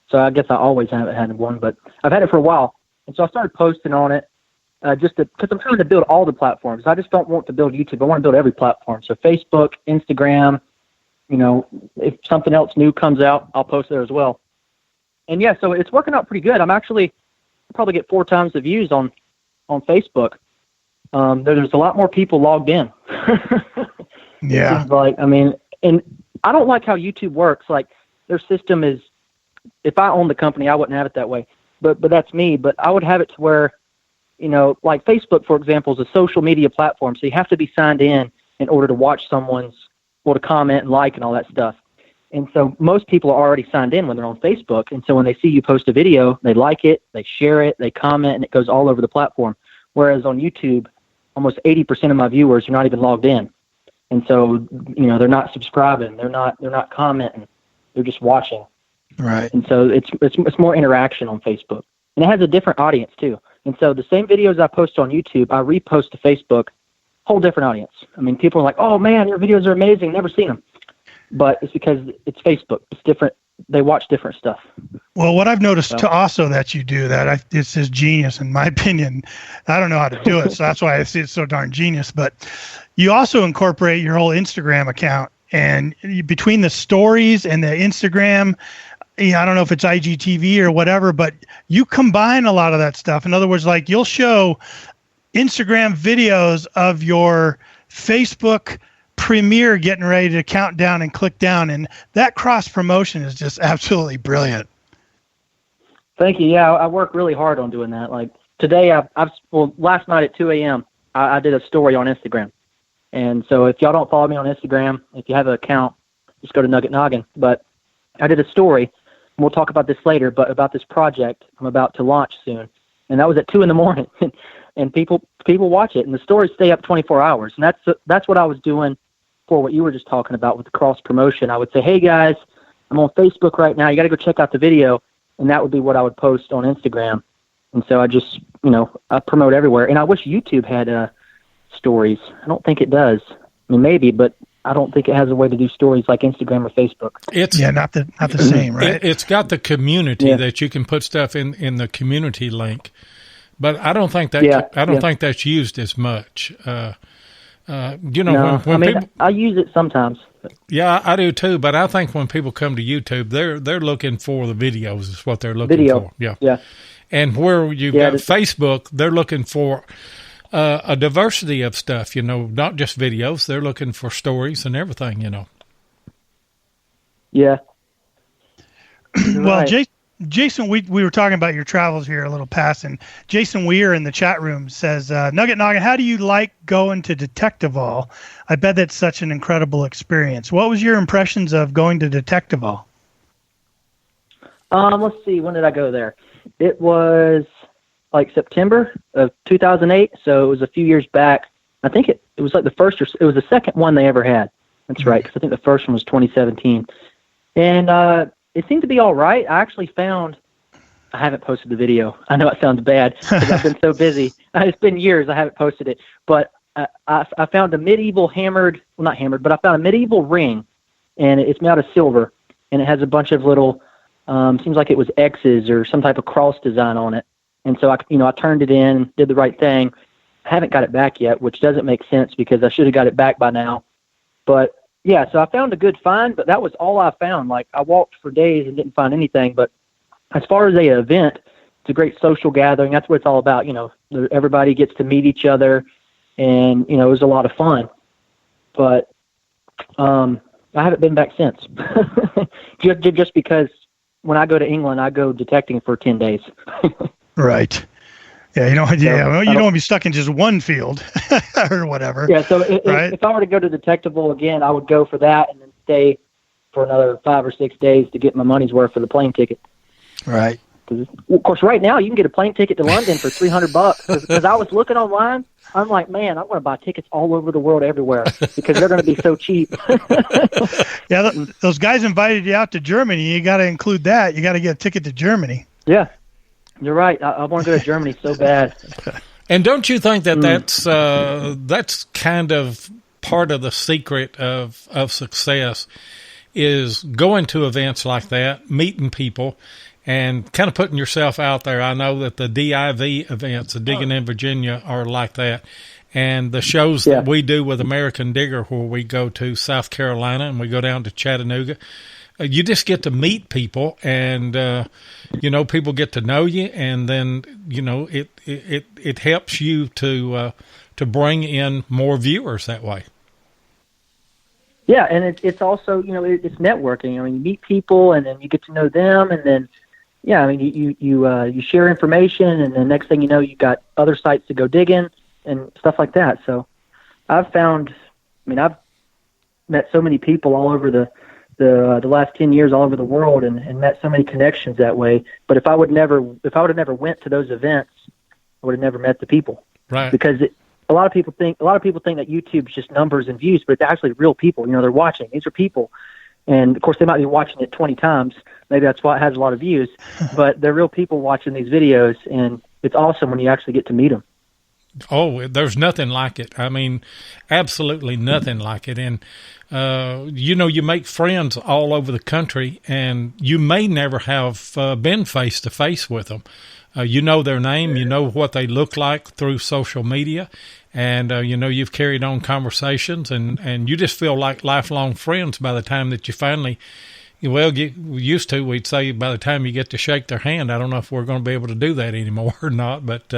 So I guess I always haven't had one, but I've had it for a while. And so I started posting on it because I'm trying to build all the platforms. I just don't want to build YouTube. I want to build every platform. So Facebook, Instagram, if something else new comes out, I'll post there as well. And yeah, so it's working out pretty good. I probably get 4 times the views on Facebook. There's a lot more people logged in. Yeah. And I don't like how YouTube works. Like, their system is, if I owned the company, I wouldn't have it that way. But that's me. But I would have it to where, like Facebook, for example, is a social media platform. So you have to be signed in order to watch or to comment and like and all that stuff. And so most people are already signed in when they're on Facebook. And so when they see you post a video, they like it, they share it, they comment, and it goes all over the platform. Whereas on YouTube, almost 80% of my viewers are not even logged in. And so, they're not subscribing, they're not commenting, they're just watching. Right. And so it's more interaction on Facebook. And it has a different audience too. And so the same videos I post on YouTube, I repost to Facebook, whole different audience. I mean, people are like, "Oh man, your videos are amazing, never seen them." But it's because it's Facebook. It's different. They watch different stuff. Well, what I've noticed also that you do it's just genius in my opinion. I don't know how to do it, so that's why I see it's so darn genius. But you also incorporate your whole Instagram account, and between the stories and the Instagram, I don't know if it's IGTV or whatever, but you combine a lot of that stuff. In other words, like, you'll show Instagram videos of your Facebook premiere getting ready to count down and click down, and that cross promotion is just absolutely brilliant. Thank you. Yeah, I work really hard on doing that. Like today, last night at 2 a.m., I did a story on Instagram. And so if y'all don't follow me on Instagram, if you have an account, just go to NuggetNoggin. But I did a story, and we'll talk about this later, but about this project I'm about to launch soon. And that was at 2 a.m. and people watch it, and the stories stay up 24 hours. And that's what I was doing for what you were just talking about with the cross promotion. I would say, hey guys, I'm on Facebook right now. You got to go check out the video. And that would be what I would post on Instagram. And so I just, I promote everywhere. And I wish YouTube had stories. I don't think it does. I mean, maybe, but I don't think it has a way to do stories like Instagram or Facebook. It's not the same, right? It's got the community that you can put stuff in the community link, but I don't think that think that's used as much. When I use it sometimes. Yeah, I do too. But I think when people come to YouTube, they're looking for the videos. Is what they're looking for. Yeah. And where you've got Facebook, they're looking for a diversity of stuff. Not just videos. They're looking for stories and everything. Yeah. Well, Jason, we were talking about your travels here a little past, and Jason Weir in the chat room says, NuggetNoggin, how do you like going to Detectival? I bet that's such an incredible experience. What was your impressions of going to Detectival? Let's see, when did I go there? It was like September of 2008, so it was a few years back. I think it was like it was the second one they ever had. That's right, because I think the first one was 2017. And it seemed to be all right. I actually found – I haven't posted the video. I know it sounds bad because I've been so busy. It's been years I haven't posted it. But I found a medieval I found a medieval ring, and it's made out of silver, and it has a bunch of little seems like it was X's or some type of cross design on it. And so I turned it in, did the right thing. I haven't got it back yet, which doesn't make sense because I should have got it back by now. But yeah, so I found a good find, but that was all I found. Like, I walked for days and didn't find anything. But as far as an event, it's a great social gathering. That's what it's all about. Everybody gets to meet each other, and it was a lot of fun. But I haven't been back since, just because when I go to England, I go detecting for 10 days. Right. Yeah, you don't want to be stuck in just one field or whatever. Yeah, so if I were to go to Detectival again, I would go for that and then stay for another 5 or 6 days to get my money's worth for the plane ticket. Right. Of course, right now you can get a plane ticket to London for $300 because I was looking online. I'm like, man, I want to buy tickets all over the world, everywhere, because they're going to be so cheap. Yeah, those guys invited you out to Germany. You got to include that. You got to get a ticket to Germany. Yeah. You're right. I want to go to Germany so bad. And don't you think that that's kind of part of the secret of success is going to events like that, meeting people, and kind of putting yourself out there. I know that the DIV events, the Diggin in Virginia, are like that. And the shows that we do with American Digger, where we go to South Carolina and we go down to Chattanooga, you just get to meet people, and people get to know you, and then it helps you to bring in more viewers that way. Yeah, and it's also it's networking. I mean, you meet people, and then you get to know them, and then you share information, and the next thing you know, you got other sites to go dig in and stuff like that. So I've met so many people all over the last 10 years all over the world and met so many connections that way. But if I would have never went to those events, I would have never met the people. Right. Because a lot of people think that YouTube is just numbers and views, but it's actually real people. They're watching. These are people. And of course they might be watching it 20 times. Maybe that's why it has a lot of views, but they're real people watching these videos, and it's awesome when you actually get to meet them. Oh, there's nothing like it. I mean, absolutely nothing like it. And, you make friends all over the country, and you may never have been face-to-face with them. You know their name, you know what they look like through social media, and, you've carried on conversations, and you just feel like lifelong friends by the time that you finally we'd say by the time you get to shake their hand. I don't know if we're going to be able to do that anymore or not, but,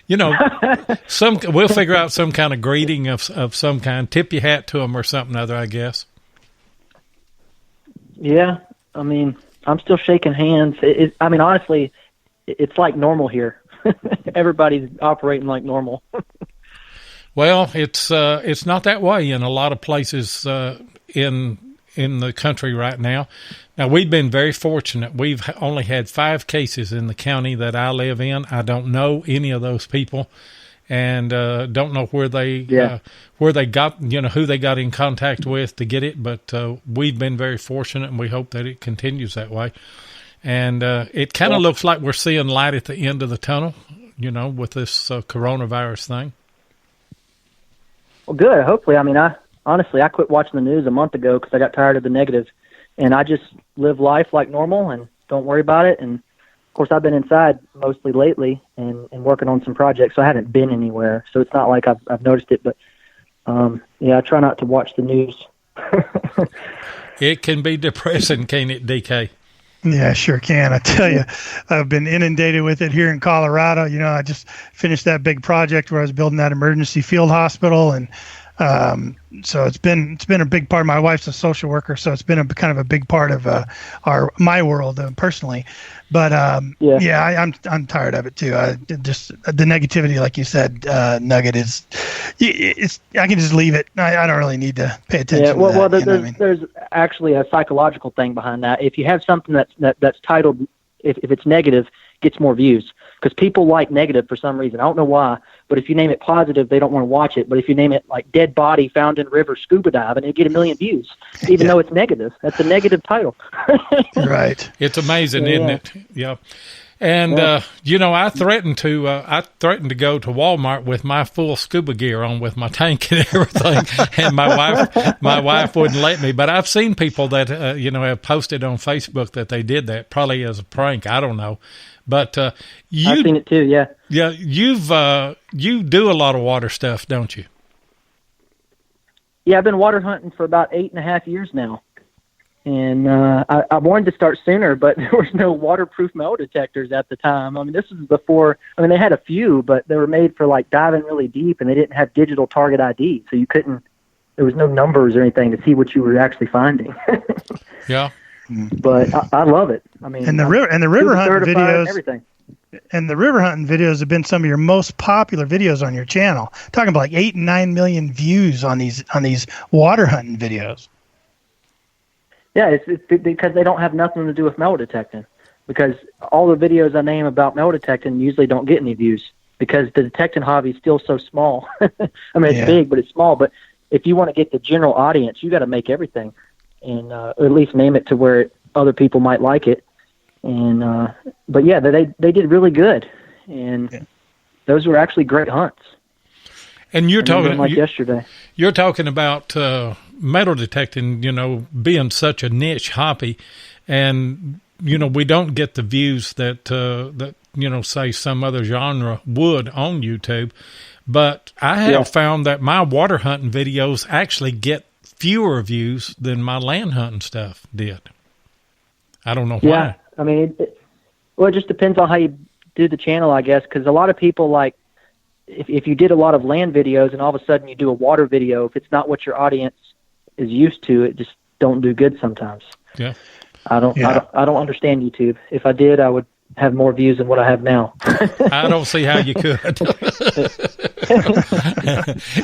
we'll figure out some kind of greeting of some kind, tip your hat to them or something other, I guess. Yeah. I mean, I'm still shaking hands. Honestly, it's like normal here. Everybody's operating like normal. Well, it's not that way in a lot of places, in the country right now. Now, we've been very fortunate. We've only had 5 cases in the county that I live in. I don't know any of those people, and don't know where they got, who they got in contact with to get it. But we've been very fortunate, and we hope that it continues that way. And it kind of looks like we're seeing light at the end of the tunnel, with this coronavirus thing. Well, good. Hopefully. I mean, I quit watching the news a month ago because I got tired of the negative. And I just live life like normal and don't worry about it. And, of course, I've been inside mostly lately and working on some projects, so I haven't been anywhere. So it's not like I've noticed it. But, I try not to watch the news. It can be depressing, can't it, DK? Yeah, sure can. I tell you, I've been inundated with it here in Colorado. I just finished that big project where I was building that emergency field hospital, and so it's been a big part. My wife's a social worker, so it's been a kind of a big part of my world personally. But I'm tired of it too. Just the negativity, like you said, Nugget is. I can just leave it. I don't really need to pay attention. Yeah, to that, there's actually a psychological thing behind that. If you have something that's titled, if it's negative, gets more views. Because people like negative for some reason. I don't know why, but if you name it positive, they don't want to watch it. But if you name it like dead body found in river scuba diving, it get 1 million views, even though it's negative. That's a negative title. Right. It's amazing, isn't it? Yeah. And I threatened to go to Walmart with my full scuba gear on, with my tank and everything, and my wife wouldn't let me. But I've seen people that have posted on Facebook that they did that, probably as a prank. I don't know. But I've seen it too. Yeah. Yeah, you do a lot of water stuff, don't you? Yeah, I've been water hunting for about 8.5 years now, and I wanted to start sooner, but there was no waterproof metal detectors at the time. I mean, this was before. I mean, they had a few, but they were made for like diving really deep, and they didn't have digital target ID, so you couldn't. There was no numbers or anything to see what you were actually finding. Yeah. But I love it. I mean, and the river hunting videos, everything. And the river hunting videos have been some of your most popular videos on your channel. Talking about like 8 and 9 million views on these water hunting videos. Yeah, it's because they don't have nothing to do with metal detecting. Because all the videos I name about metal detecting usually don't get any views because the detecting hobby is still so small. I mean, it's big, but it's small. But if you want to get the general audience, you got to make everything. And or at least name it to where other people might like it. And but yeah, they did really good, and those were actually great hunts. And you're talking like yesterday. You're talking about metal detecting, being such a niche hobby, and we don't get the views that say some other genre would on YouTube. But I have found that my water hunting videos actually get fewer views than my land hunting stuff did. I don't know why. Yeah, I mean, it just depends on how you do the channel, I guess, because a lot of people, like, if you did a lot of land videos and all of a sudden you do a water video, if it's not what your audience is used to, it just don't do good sometimes. Yeah. I don't understand YouTube. If I did, I would have more views than what I have now. I don't see how you could.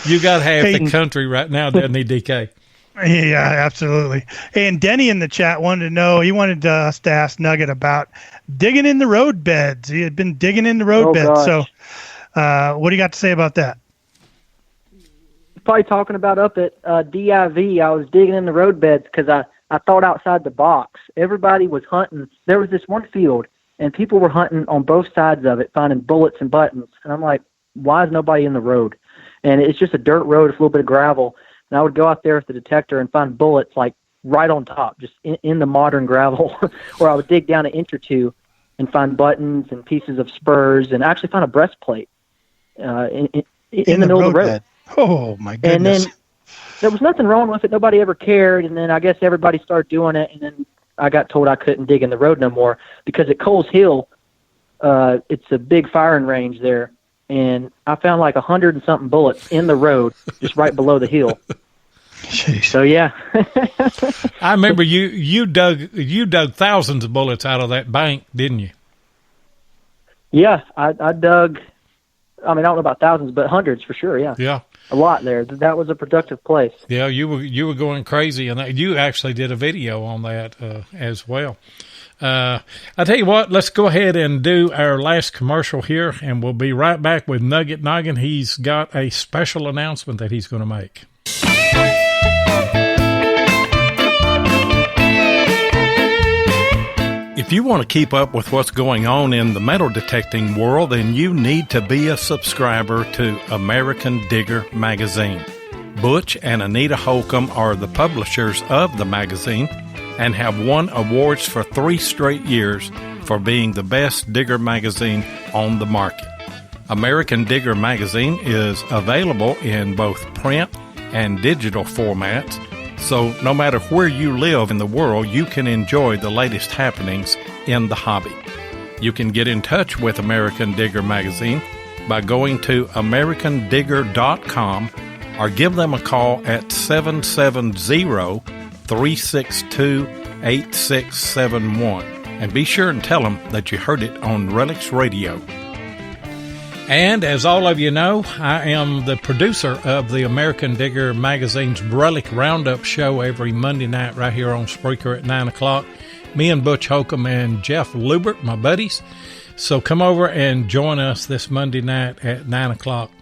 You got half the country right now, doesn't he, DK? Yeah, absolutely. And Denny in the chat wanted to know, he wanted us to ask Nugget about digging in the road beds. He had been digging in the road beds. Gosh. So what do you got to say about that? Probably talking about up at DIV, I was digging in the road beds because I thought outside the box. Everybody was hunting. There was this one field, and people were hunting on both sides of it, finding bullets and buttons. And I'm like, why is nobody in the road? And it's just a dirt road, with a little bit of gravel. And I would go out there with the detector and find bullets like right on top, just in the modern gravel, or I would dig down an inch or two and find buttons and pieces of spurs and actually find a breastplate in the middle of the road. Bed. Oh, my goodness. And then there was nothing wrong with it. Nobody ever cared. And then I guess everybody started doing it. And then I got told I couldn't dig in the road no more because at Coles Hill, it's a big firing range there. And I found like 100 and something bullets in the road, just right below the hill. Jeez. So yeah. I remember you dug thousands of bullets out of that bank, didn't you? Yeah, I dug. I mean, I don't know about thousands, but hundreds for sure. Yeah. Yeah. a lot there. That was a productive place. Yeah, you were going crazy, and you actually did a video on that as well. I tell you what, let's go ahead and do our last commercial here, and we'll be right back with Nugget Noggin. He's got a special announcement that he's going to make. If you want to keep up with what's going on in the metal detecting world, then you need to be a subscriber to American Digger magazine. Butch and Anita Holcomb are the publishers of the magazine and have won awards for 3 straight years for being the best digger magazine on the market. American Digger magazine is available in both print and digital formats, so no matter where you live in the world, you can enjoy the latest happenings in the hobby. You can get in touch with American Digger magazine by going to americandigger.com or give them a call at 770-362-8671. And be sure and tell them that you heard it on RELICS RADIO. And as all of you know, I am the producer of the American Digger magazine's Relic Roundup show every Monday night right here on Spreaker at 9 o'clock. Me and Butch Holcomb and Jeff Lubert, my buddies. So come over and join us this Monday night at 9 o'clock.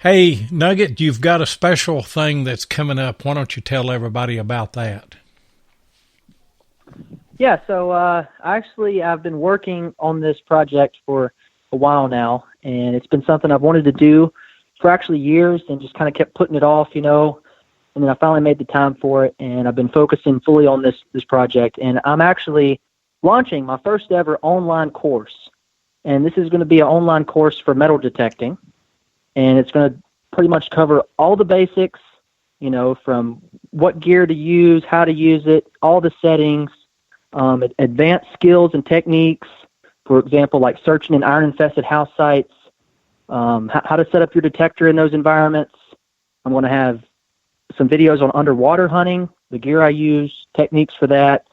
Hey, Nugget, you've got a special thing that's coming up. Why don't you tell everybody about that? Yeah, so I've been working on this project for a while now, and it's been something I've wanted to do for actually years and just kind of kept putting it off, and then I finally made the time for it, and I've been focusing fully on this project, and I'm actually launching my first ever online course, and this is going to be an online course for metal detecting, and it's going to pretty much cover all the basics, from what gear to use, how to use it, all the settings, advanced skills and techniques, for example, like searching in iron-infested house sites, how to set up your detector in those environments. I'm going to have some videos on underwater hunting, the gear I use, techniques for that,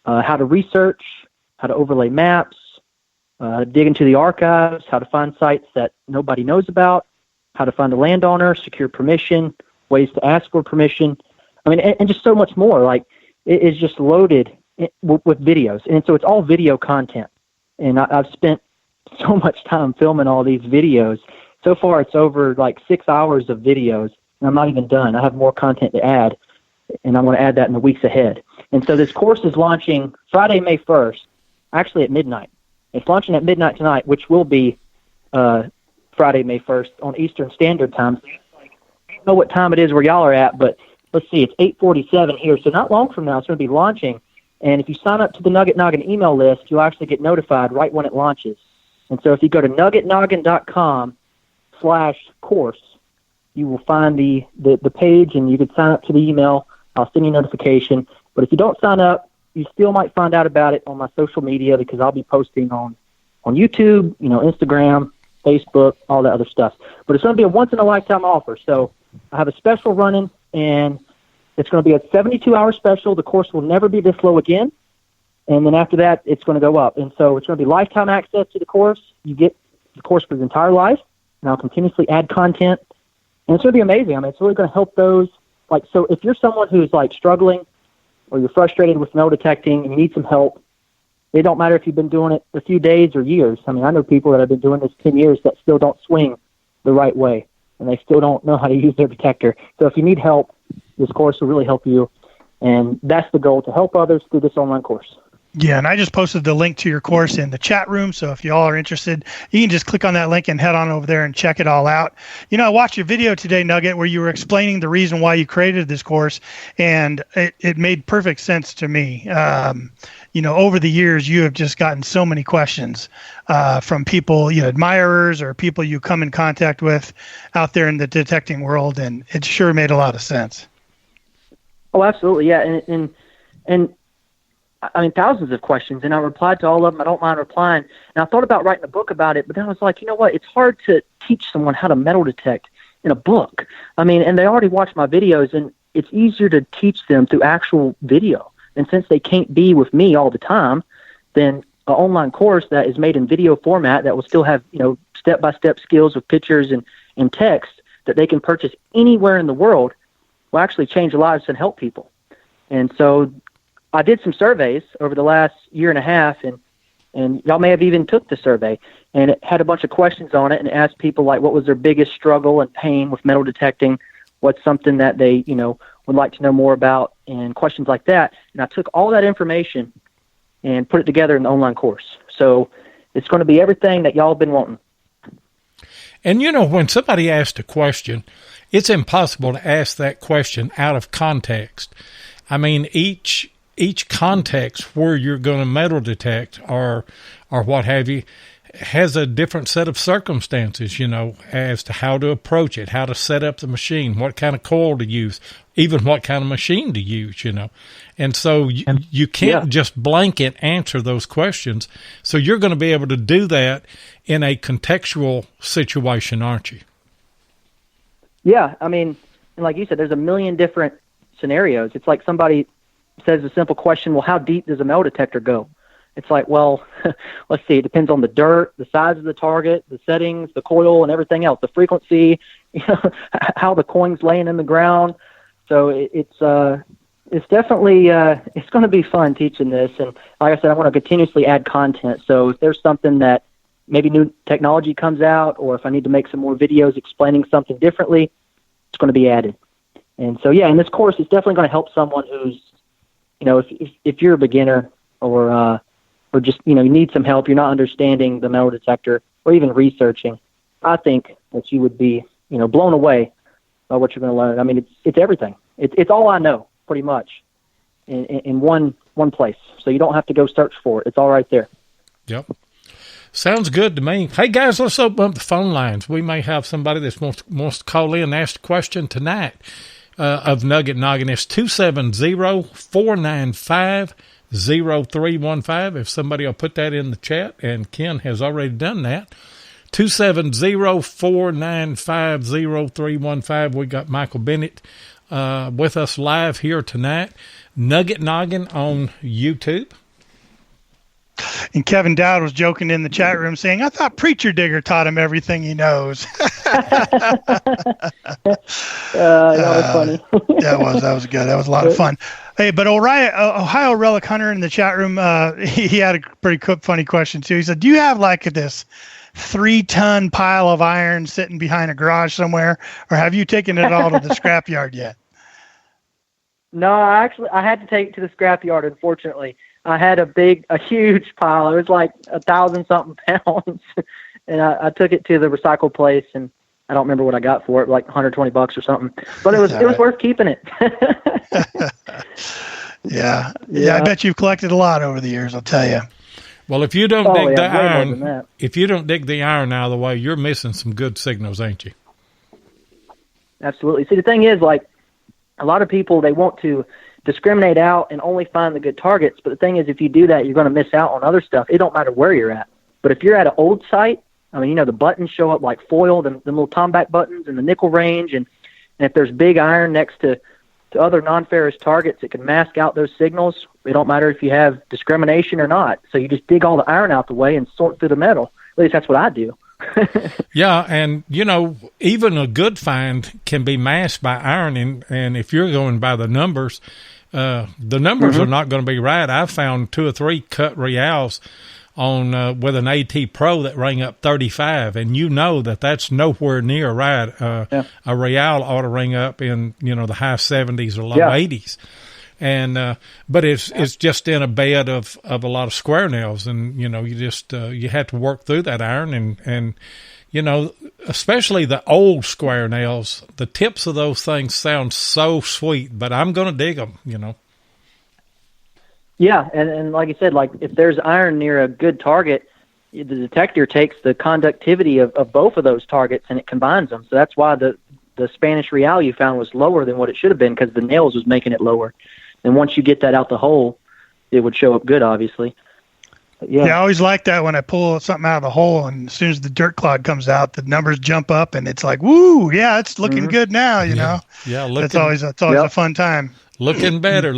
how to research, how to overlay maps, dig into the archives, how to find sites that nobody knows about, how to find a landowner, secure permission, ways to ask for permission. And just so much more. Like, it is just loaded with videos. And so it's all video content. And I've spent so much time filming all these videos. So far, it's over like 6 hours of videos, and I'm not even done. I have more content to add, and I'm going to add that in the weeks ahead. And so this course is launching Friday, May 1st, actually at midnight. It's launching at midnight tonight, which will be Friday, May 1st on Eastern Standard Time. I don't know what time it is where y'all are at, but let's see, it's 8:47 here, so not long from now it's going to be launching. And if you sign up to the Nugget Noggin email list, you'll actually get notified right when it launches. And so if you go to NuggetNoggin.com/course, you will find the page, and you can sign up to the email. I'll send you a notification. But if you don't sign up, you still might find out about it on my social media, because I'll be posting on YouTube, Instagram, Facebook, all that other stuff. But it's going to be a once-in-a-lifetime offer. So I have a special running, and it's going to be a 72-hour special. The course will never be this low again. And then after that, it's going to go up. And so it's going to be lifetime access to the course. You get the course for the entire life, and I'll continuously add content. And it's going to be amazing. It's really going to help those. So if you're someone who's struggling, or you're frustrated with metal detecting and you need some help, it don't matter if you've been doing it a few days or years. I know people that have been doing this 10 years that still don't swing the right way, and they still don't know how to use their detector. So if you need help, this course will really help you, and that's the goal, to help others through this online course. Yeah, and I just posted the link to your course in the chat room, so if you all are interested, you can just click on that link and head on over there and check it all out. I watched your video today, Nugget, where you were explaining the reason why you created this course, and it made perfect sense to me. Over the years, you have just gotten so many questions from people, admirers or people you come in contact with out there in the detecting world, and it sure made a lot of sense. Oh, absolutely, yeah, and thousands of questions, and I replied to all of them. I don't mind replying. And I thought about writing a book about it, but then I was like, you know what? It's hard to teach someone how to metal detect in a book. And they already watch my videos, and it's easier to teach them through actual video. And since they can't be with me all the time, then an online course that is made in video format that will still have, step-by-step skills with pictures and text, that they can purchase anywhere in the world will actually change lives and help people. And so I did some surveys over the last year and a half, and y'all may have even took the survey, and it had a bunch of questions on it and asked people like what was their biggest struggle and pain with metal detecting, what's something that they, would like to know more about, and questions like that. And I took all that information and put it together in the online course. So it's going to be everything that y'all have been wanting. And when somebody asks a question, it's impossible to ask that question out of context. I mean, each context where you're going to metal detect or what have you has a different set of circumstances, as to how to approach it, how to set up the machine, what kind of coil to use, even what kind of machine to use, And so you can't just blanket answer those questions. So you're going to be able to do that in a contextual situation, aren't you? Yeah. I mean, and like you said, there's a million different scenarios. It's like somebody says a simple question, well, how deep does a metal detector go? It's like, well, let's see, it depends on the dirt, the size of the target, the settings, the coil, and everything else, the frequency, how the coin's laying in the ground. So it's definitely, it's going to be fun teaching this. And like I said, I want to continuously add content. So if there's something that maybe new technology comes out, or if I need to make some more videos explaining something differently, it's going to be added. And so, yeah, in this course, it's definitely going to help someone who's, if you're a beginner or just, you need some help, you're not understanding the metal detector or even researching, I think that you would be, blown away by what you're going to learn. I mean, it's everything. It's all I know, pretty much, in one place. So you don't have to go search for it. It's all right there. Yep. Sounds good to me. Hey, guys, let's open up the phone lines. We may have somebody that wants to call in and ask a question tonight of Nugget Noggin. It's 270-495-0315. If somebody will put that in the chat, and Ken has already done that. 270-495-0315. We got Michael Bennett with us live here tonight. Nugget Noggin on YouTube. And Kevin Dowd was joking in the chat room saying, I thought Preacher Digger taught him everything he knows. That was funny. That was good. That was a lot of fun. Hey, but Ohio Relic Hunter in the chat room, he had a pretty funny question too. He said, do you have like this 3-ton pile of iron sitting behind a garage somewhere, or have you taken it all to the scrapyard yet? No, I had to take it to the scrapyard, unfortunately. I had a huge pile. It was like 1,000-something pounds. And I took it to the recycle place, and I don't remember what I got for it, like $120 or something. But it was worth keeping it. Yeah, I bet you've collected a lot over the years, I'll tell you. Well, if you don't dig the iron out of the way, you're missing some good signals, ain't you? Absolutely. See, the thing is, like, a lot of people, they want to discriminate out and only find the good targets. But the thing is, if you do that, you're going to miss out on other stuff. It don't matter where you're at. But if you're at an old site, I mean, the buttons show up like foil, the little tomback buttons and the nickel range. And if there's big iron next to other non-ferrous targets, it can mask out those signals. It don't matter if you have discrimination or not. So you just dig all the iron out the way and sort through the metal. At least that's what I do. Yeah, and, even a good find can be masked by iron. And if you're going by the numbers are not going to be right. I found 2 or 3 cut reals on with an AT Pro that rang up 35, and that's nowhere near right. A real ought to ring up in the high 70s or low 80s, and but it's just in a bed of a lot of square nails, and you have to work through that iron, and especially the old square nails, the tips of those things sound so sweet, but I'm going to dig them, Yeah, and like I said, like if there's iron near a good target, the detector takes the conductivity of both of those targets and it combines them. So that's why the Spanish real you found was lower than what it should have been, because the nails was making it lower. And once you get that out the hole, it would show up good, obviously. Yeah, I always like that when I pull something out of the hole, and as soon as the dirt clod comes out, the numbers jump up, and it's like, woo, yeah, it's looking good now, you know. Yeah, that's always a fun time. Looking better.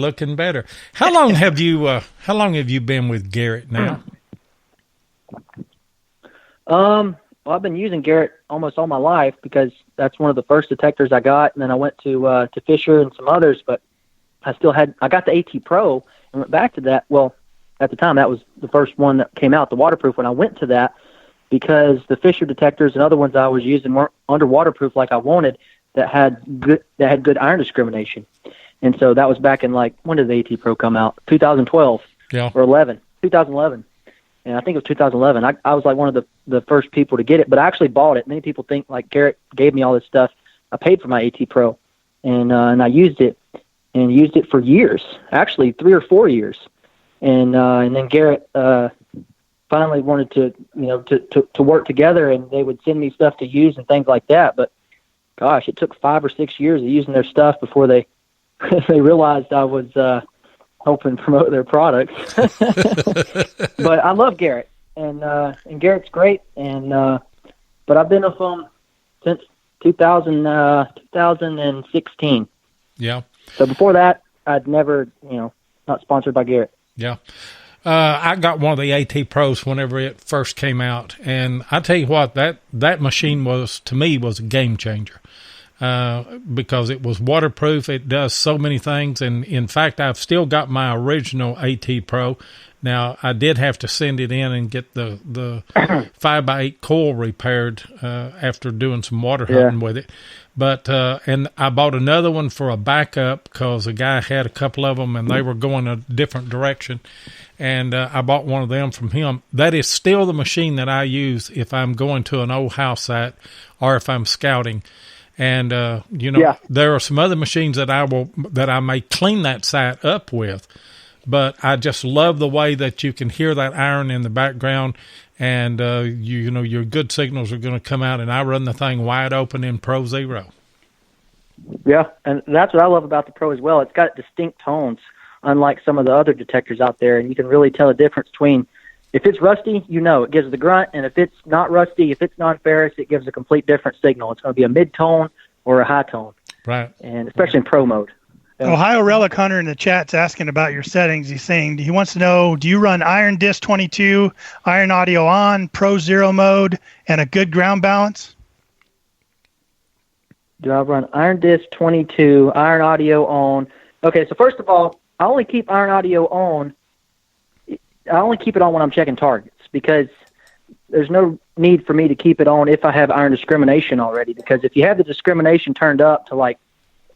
How long have you been with Garrett now? Well, I've been using Garrett almost all my life because That's one of the first detectors I got, and then I went to Fisher and some others, but I got the AT Pro and went back to that. Well, at the time, that was the first one that came out, the waterproof, when I went to that, because the Fisher detectors and other ones I was using weren't under waterproof like I wanted, that had good iron discrimination. And so that was back in, like, when did the AT Pro come out? 2012 or 11? 2011. And I think it was 2011. I was like one of the first people to get it, but I actually bought it. Many people think, like, Garrett gave me all this stuff. I paid for my AT Pro, and I used it for years, actually 3 or 4 years. And then Garrett finally wanted to work together, and they would send me stuff to use and things like that. But gosh, it took 5 or 6 years of using their stuff before they they realized I was helping promote their products. But I love Garrett, and Garrett's great. And but I've been with him since 2016. Yeah. So before that, I'd never, not sponsored by Garrett. Yeah. I got one of the AT Pros whenever it first came out, and I tell you what, that machine was, to me, was a game changer, because it was waterproof. It does so many things, and in fact, I've still got my original AT Pro. Now, I did have to send it in and get the 5x8 coil repaired after doing some water hunting with it. But and I bought another one for a backup because a guy had a couple of them and they were going a different direction. And I bought one of them from him. That is still the machine that I use if I'm going to an old house site or if I'm scouting. And there are some other machines that I may clean that site up with. But I just love the way that you can hear that iron in the background, and your good signals are going to come out. And I run the thing wide open in Pro Zero. Yeah, and that's what I love about the Pro as well. It's got distinct tones, unlike some of the other detectors out there, and you can really tell the difference between, if it's rusty, it gives the grunt, and if it's not rusty, if it's non-ferrous, it gives a complete different signal. It's going to be a mid-tone or a high tone, right? And especially in Pro mode. Ohio Relic Hunter in the chat's asking about your settings. He's saying he wants to know, do you run Iron Disc 22, Iron Audio on, Pro Zero mode, and a good ground balance? Do I run Iron Disc 22, Iron Audio on? Okay, so first of all, I only keep Iron Audio on. I only keep it on when I'm checking targets, because there's no need for me to keep it on if I have iron discrimination already, because if you have the discrimination turned up to like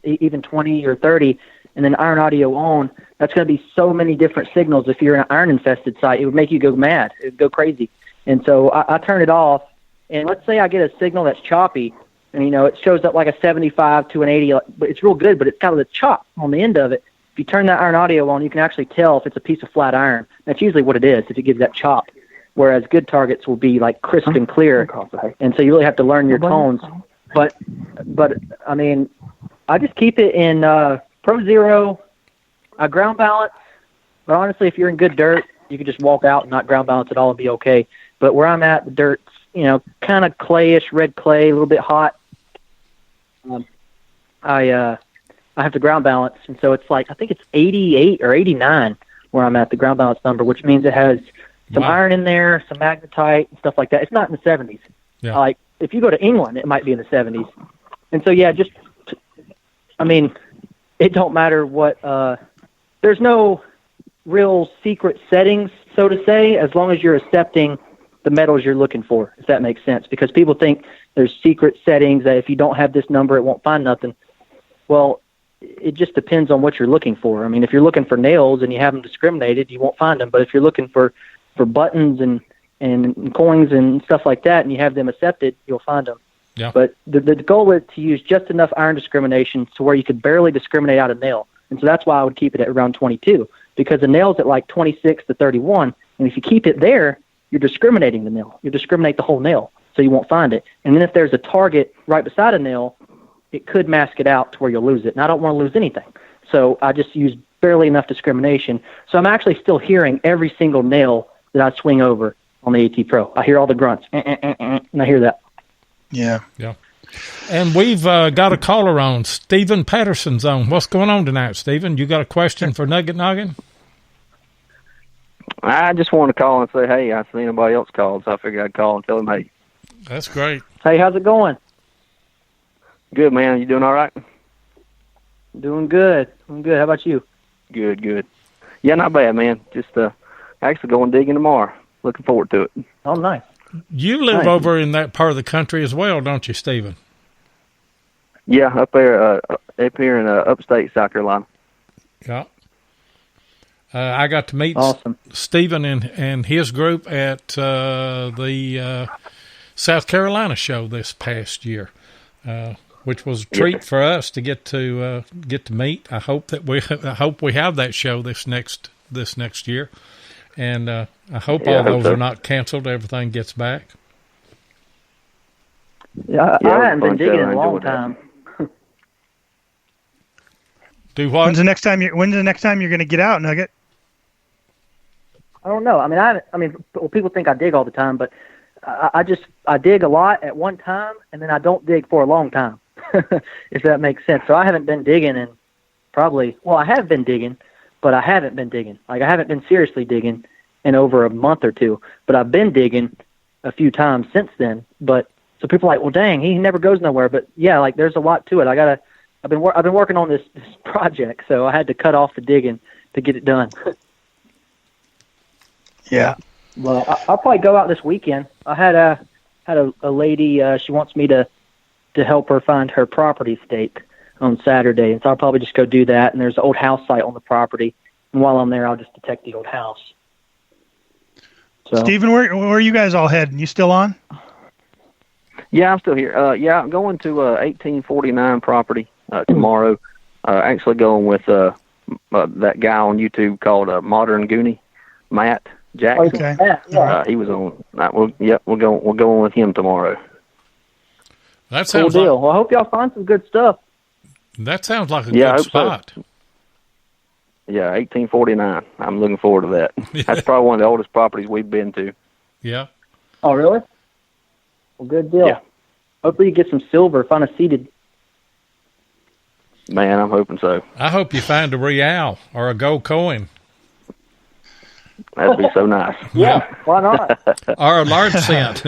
even 20 or 30, and then Iron Audio on, that's going to be so many different signals. If you're in an iron-infested site, it would make you go mad. It would go crazy. And so I turn it off, and let's say I get a signal that's choppy, and, it shows up like a 75 to an 80, but it's real good, but it's got a chop on the end of it. If you turn that Iron Audio on, you can actually tell if it's a piece of flat iron. That's usually what it is, if it gives that chop, whereas good targets will be, like, crisp and clear, and so you really have to learn your tones. But I mean, I just keep it in Pro Zero. I ground balance, but honestly, if you're in good dirt, you can just walk out and not ground balance at all and be okay. But where I'm at, the dirt's, kind of clayish, red clay, a little bit hot. I have to ground balance, and so it's like, I think it's 88 or 89 where I'm at, the ground balance number, which means it has some iron in there, some magnetite, and stuff like that. It's not in the 70s. Yeah. Like, if you go to England, it might be in the 70s. And so, yeah, it don't matter what, there's no real secret settings, so to say, as long as you're accepting the metals you're looking for, if that makes sense. Because people think there's secret settings that if you don't have this number, it won't find nothing. Well, it just depends on what you're looking for. I mean, if you're looking for nails and you have them discriminated, you won't find them. But if you're looking for buttons and coins and stuff like that, and you have them accepted, you'll find them. Yeah. But the goal is to use just enough iron discrimination to where you could barely discriminate out a nail. And so that's why I would keep it at around 22, because the nail's at like 26 to 31. And if you keep it there, you're discriminating the nail. You discriminate the whole nail, so you won't find it. And then if there's a target right beside a nail, it could mask it out to where you'll lose it. And I don't want to lose anything. So I just use barely enough discrimination. So I'm actually still hearing every single nail that I swing over on the AT Pro. I hear all the grunts, and I hear that. Yeah. Yeah. And we've got a caller on. Stephen Patterson's on. What's going on tonight, Stephen? You got a question for Nugget Noggin? I just wanted to call and say, hey, I seen anybody else called, so I figured I'd call and tell him, hey. That's great. Hey, how's it going? Good, man. You doing all right? Doing good. Doing good. How about you? Good, good. Yeah, not bad, man. Just actually going digging tomorrow. Looking forward to it. Oh, nice. You live over in that part of the country as well, don't you, Stephen? Yeah, up here in upstate South Carolina. Yeah. I got to meet Awesome. Stephen and his group at the South Carolina show this past year, which was a treat for us to get to meet. I hope we have that show this next year, and I hope all those are not canceled. Everything gets back. Yeah, I haven't been digging in a long time. Do what? When's the next time you're going to get out, Nugget? I don't know. Well, people think I dig all the time, but I dig a lot at one time, and then I don't dig for a long time, if that makes sense. So I haven't been digging in I have been digging, but I haven't been digging. Like, I haven't been seriously digging in over a month or two, but I've been digging a few times since then. But so people are like, well, dang, he never goes nowhere. But yeah, like, there's a lot to it. I've been working on this project, so I had to cut off the digging to get it done. Yeah. Well, I'll probably go out this weekend. I had a lady. She wants me to help her find her property stake on Saturday, and so I'll probably just go do that. And there's an old house site on the property, and while I'm there, I'll just detect the old house. So, Stephen, where are you guys all heading? You still on? Yeah, I'm still here. I'm going to 1849 property tomorrow. Actually going with that guy on YouTube called Modern Goonie, Matt Jackson. Okay. He was on. We're going with him tomorrow. That cool sounds deal. Well, I hope y'all find some good stuff. That sounds like a good spot. So. Yeah, 1849. I'm looking forward to that. That's probably one of the oldest properties we've been to. Yeah. Oh, really? Well, good deal. Yeah. Hopefully you get some silver, find a seated. Man, I'm hoping so. I hope you find a real or a gold coin. That'd be so nice. Yeah, why not? Or a large cent.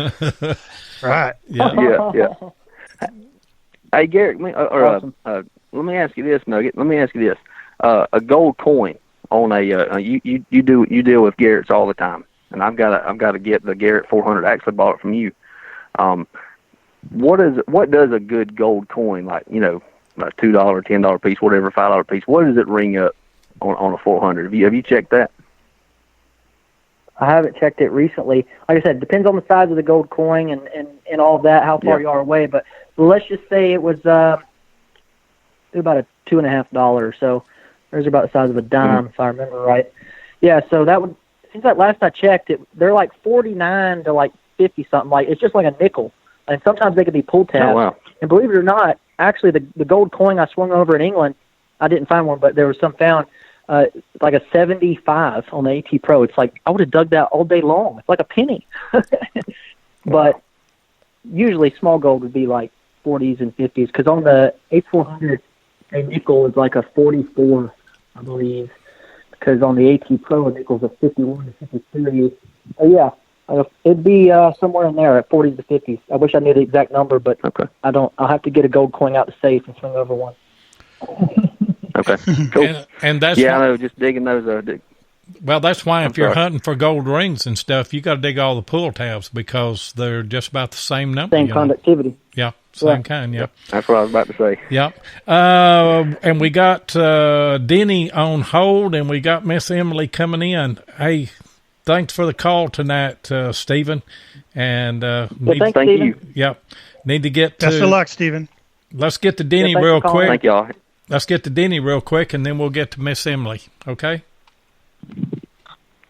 Right. Yeah. Hey, Garrett, Awesome. let me ask you this, Nugget. Let me ask you this: a gold coin on a you deal with Garrett's all the time, and I've got to get the Garrett 400. I actually bought it from you. What does a good gold coin, like, you know, a $2, $10 piece, whatever, $5 piece? What does it ring up on a 400? Have you checked that? I haven't checked it recently. Like I said, it depends on the size of the gold coin and all of that, how far you are away. But let's just say it was about a $2.50 or so. Those are about the size of a dime, if I remember right. Yeah, so that would, seems like last I checked, they're like 49 to like 50 something. Like, it's just like a nickel, and sometimes they could be pull tabs. Oh, wow. And believe it or not, actually the gold coin I swung over in England, I didn't find one, but there was some found. Like a 75 on the AT Pro. It's like I would have dug that all day long. It's like a penny. But usually small gold would be like 40s and 50s, because on the H400, a nickel is like a 44, I believe, because on the AT Pro, a nickel's a 51 to 53. It'd be somewhere in there at 40s to 50s. I wish I knew the exact number, but I don't. I'll have to get a gold coin out the safe and swing over one. Okay, cool. And that's I know, just digging those. Well, that's why if you're hunting for gold rings and stuff, you got to dig all the pull tabs, because they're just about the same number. Same conductivity. Yeah, same kind, yeah. That's what I was about to say. Yeah. And we got Denny on hold, and we got Miss Emily coming in. Hey, thanks for the call tonight, Stephen. And thank you. Yep. Need to get to... Best of luck, Stephen. Let's get to Denny real quick. Thank y'all. Let's get to Denny real quick, and then we'll get to Miss Emily, okay?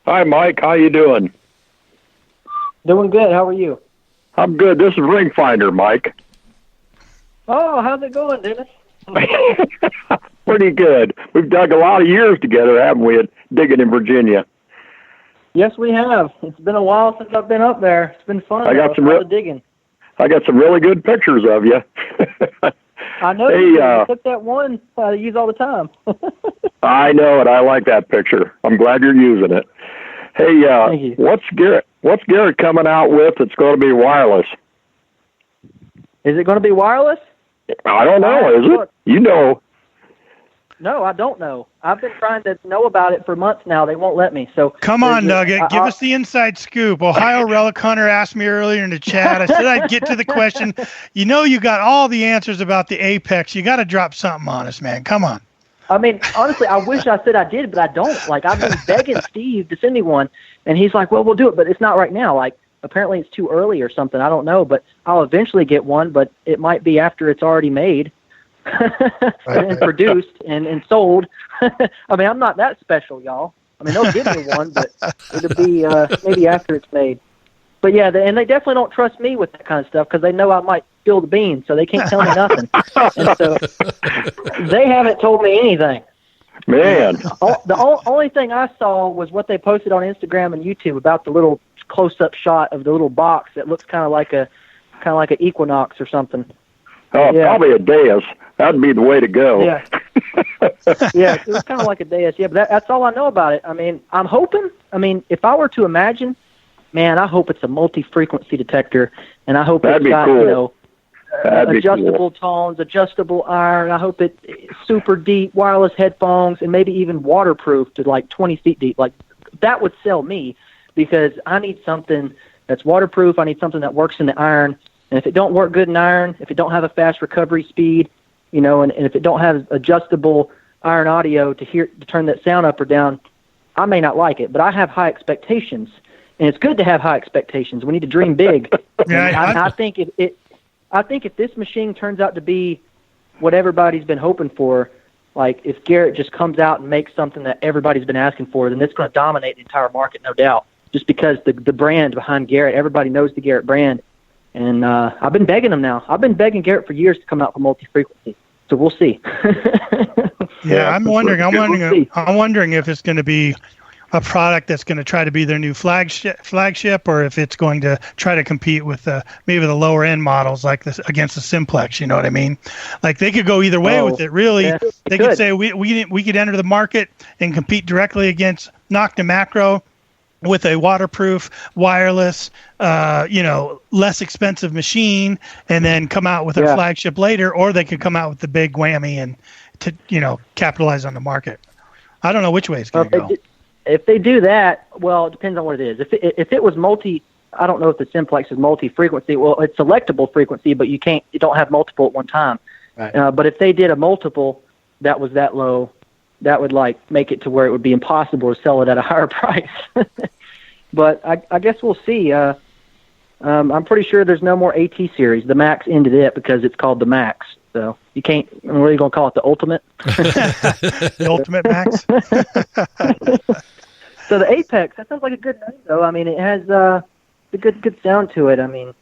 Hi, Mike. How you doing? Doing good. How are you? I'm good. This is Ring Finder, Mike. Oh, how's it going, Dennis? Pretty good. We've dug a lot of years together, haven't we, at Diggin in Virginia? Yes, we have. It's been a while since I've been up there. It's been fun. I got some digging. I got some really good pictures of you. I know you took that one I use all the time. I know it. I like that picture. I'm glad you're using it. Hey, Thank you. What's Garrett coming out with that's going to be wireless? Is it going to be wireless? I don't know, is it? You know. No, I don't know. I've been trying to know about it for months now. They won't let me. So come on, Nugget, give us the inside scoop. Ohio Relic Hunter asked me earlier in the chat. I said I'd get to the question. You know, you got all the answers about the Apex. You got to drop something on us, man. Come on. I mean, honestly, I wish I said I did, but I don't. Like, I've been begging Steve to send me one, and he's like, well, we'll do it, but it's not right now. Like, apparently it's too early or something. I don't know, but I'll eventually get one, but it might be after it's already made and produced and sold. I mean, I'm not that special, y'all. I mean, they'll give me one, but it'll be maybe after it's made. But, yeah, and they definitely don't trust me with that kind of stuff because they know I might spill the beans, so they can't tell me nothing. And so they haven't told me anything. Man. The only thing I saw was what they posted on Instagram and YouTube about the little close-up shot of the little box that looks kind of like an Equinox or something. Oh, yeah. Probably a Deus. That'd be the way to go. Yeah. Yeah, it was kind of like a Deus. Yeah, but that's all I know about it. I mean, I'm hoping. I mean, if I were to imagine, man, I hope it's a multi-frequency detector, and I hope it's got, cool. You know, adjustable tones, adjustable iron. I hope it's super deep wireless headphones and maybe even waterproof to like 20 feet deep. Like, that would sell me because I need something that's waterproof. I need something that works in the iron. And if it don't work good in iron, if it don't have a fast recovery speed, you know, and if it don't have adjustable iron audio to turn that sound up or down, I may not like it. But I have high expectations, and it's good to have high expectations. We need to dream big. I think if this machine turns out to be what everybody's been hoping for, like if Garrett just comes out and makes something that everybody's been asking for, then it's going to dominate the entire market, no doubt. Just because the brand behind Garrett, everybody knows the Garrett brand. And I've been begging him now. I've been begging Garrett for years to come out for multi-frequency. So we'll see. Yeah, I'm wondering if it's going to be a product that's going to try to be their new flagship, or if it's going to try to compete with maybe the lower end models like this against the Simplex. You know what I mean? Like they could go either way with it. Really, yeah, they could say we could enter the market and compete directly against Nocta Macro with a waterproof, wireless, less expensive machine, and then come out with their flagship later, or they could come out with the big whammy and to capitalize on the market. I don't know which way it's going to go. If they do that, well, it depends on what it is. If it was I don't know if the Simplex is multi-frequency. Well, it's selectable frequency, but you don't have multiple at one time. Right. But if they did a multiple that was that low, that would make it to where it would be impossible to sell it at a higher price. But I guess we'll see. I'm pretty sure there's no more AT series. The Max ended it because it's called the Max. So you can't. What are you going to call it? The Ultimate? The Ultimate Max. So the Apex. That sounds like a good name, though. I mean, it has a good sound to it. I mean,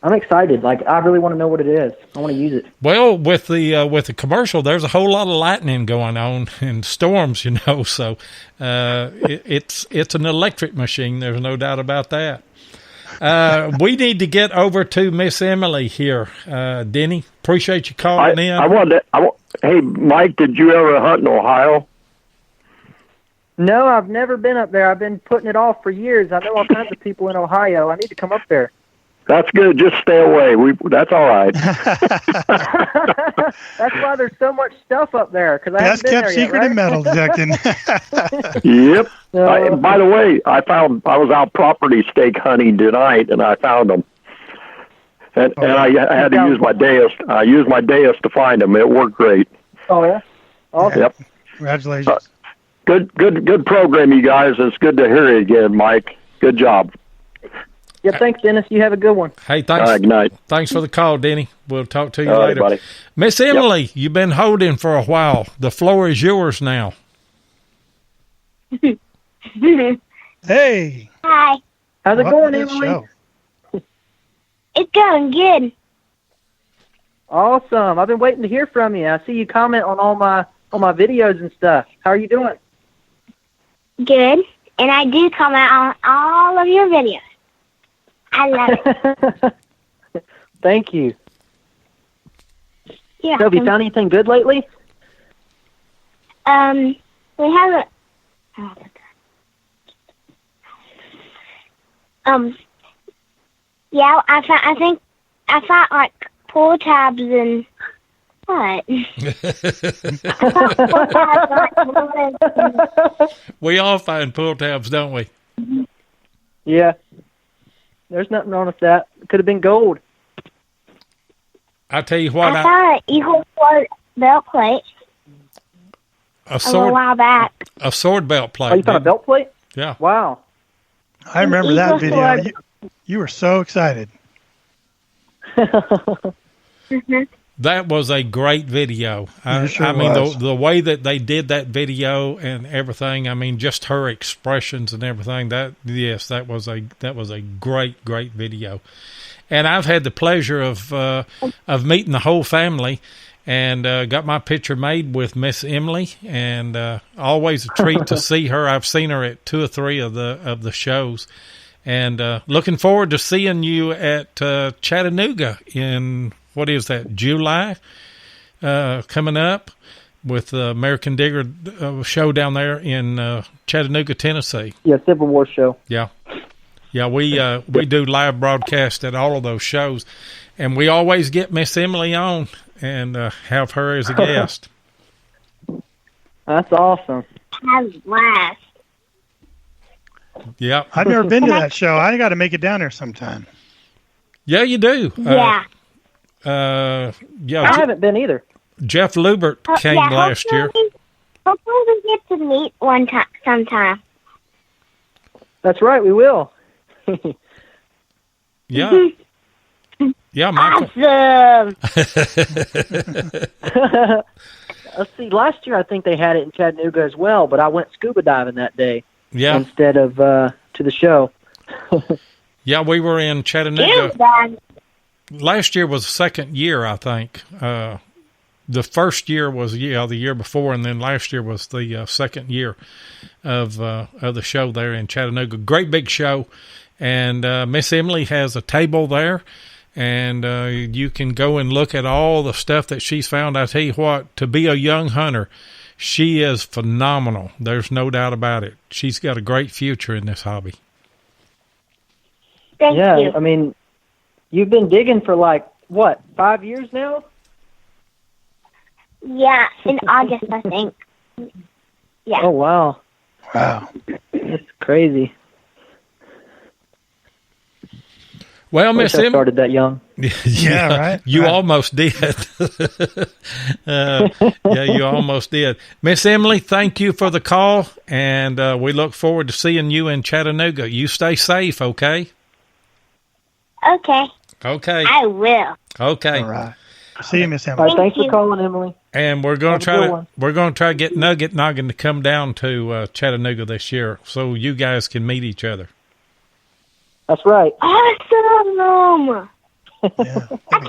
I'm excited. I really want to know what it is. I want to use it. Well, with the commercial, there's a whole lot of lightning going on and storms, So it's an electric machine. There's no doubt about that. We need to get over to Miss Emily here, Denny. Appreciate you calling in. Hey, Mike, did you ever hunt in Ohio? No, I've never been up there. I've been putting it off for years. I know all kinds of people in Ohio. I need to come up there. That's good. Just stay away. That's all right. That's why there's so much stuff up there. That's kept secret in metal detecting. Yep. By the way, I was out property stake hunting tonight, and I found them. And I had to use my Deus. I used my Deus to find them. It worked great. Oh yeah. Awesome. Yep. Congratulations. Good program, you guys. It's good to hear you again, Mike. Good job. Yeah, thanks, Dennis. You have a good one. Hey, thanks. Good night. Thanks for the call, Denny. We'll talk to you all later. Right, Miss Emily, You've been holding for a while. The floor is yours now. Hey. Hi. How's it going, Emily? It's going good. Awesome. I've been waiting to hear from you. I see you comment on all my videos and stuff. How are you doing? Good. And I do comment on all of your videos. I love it. Thank you. Yeah. So have you found anything good lately? We haven't. Yeah, I think I found pull tabs and What? We all find pull tabs, don't we? Yeah. There's nothing wrong with that. It could have been gold. I tell you what, I found an Eagle Ford belt plate a little while back. A sword belt plate. Oh, you found a belt plate? Yeah. Wow. I remember that video. You were so excited. Mm-hmm. That was a great video. I mean, the way that they did that video and everything. I mean, just her expressions and everything. That was a great video. And I've had the pleasure of meeting the whole family, and got my picture made with Miss Emily. And always a treat to see her. I've seen her at 2 or 3 of the shows. And looking forward to seeing you at Chattanooga in, what is that, July, coming up with the American Digger show down there in Chattanooga, Tennessee. Yeah, Civil War show. Yeah. Yeah, we do live broadcast at all of those shows. And we always get Miss Emily on and have her as a guest. That's awesome. Have a blast. Yeah. I've never been to that show. I got to make it down there sometime. Yeah, you do. Yeah. I haven't been either. Jeff Lubert came last year. Hopefully we get to meet sometime. That's right, we will. Yeah. Yeah, Michael. Awesome. Let's see, last year I think they had it in Chattanooga as well, but I went scuba diving that day. Yeah. Instead of to the show. Yeah, we were in Chattanooga. Last year was the second year, I think. The first year was the year before, and then last year was the second year of the show there in Chattanooga. Great big show, and Miss Emily has a table there, and you can go and look at all the stuff that she's found. I tell you what, to be a young hunter, she is phenomenal. There's no doubt about it. She's got a great future in this hobby. Thank you. I mean, you've been digging for 5 years now? Yeah, in August, I think. Yeah. Oh, wow. Wow. That's crazy. Well, Miss Emily started that young. Yeah, right. You right. almost did. You almost did. Miss Emily, thank you for the call, and we look forward to seeing you in Chattanooga. You stay safe, okay? Okay. Okay. I will. Okay. All right. See you, Miss Emily. All right, thanks for calling, Emily. And we're going to try to get NuggetNoggin to come down to Chattanooga this year, so you guys can meet each other. That's right. Awesome. Yeah, I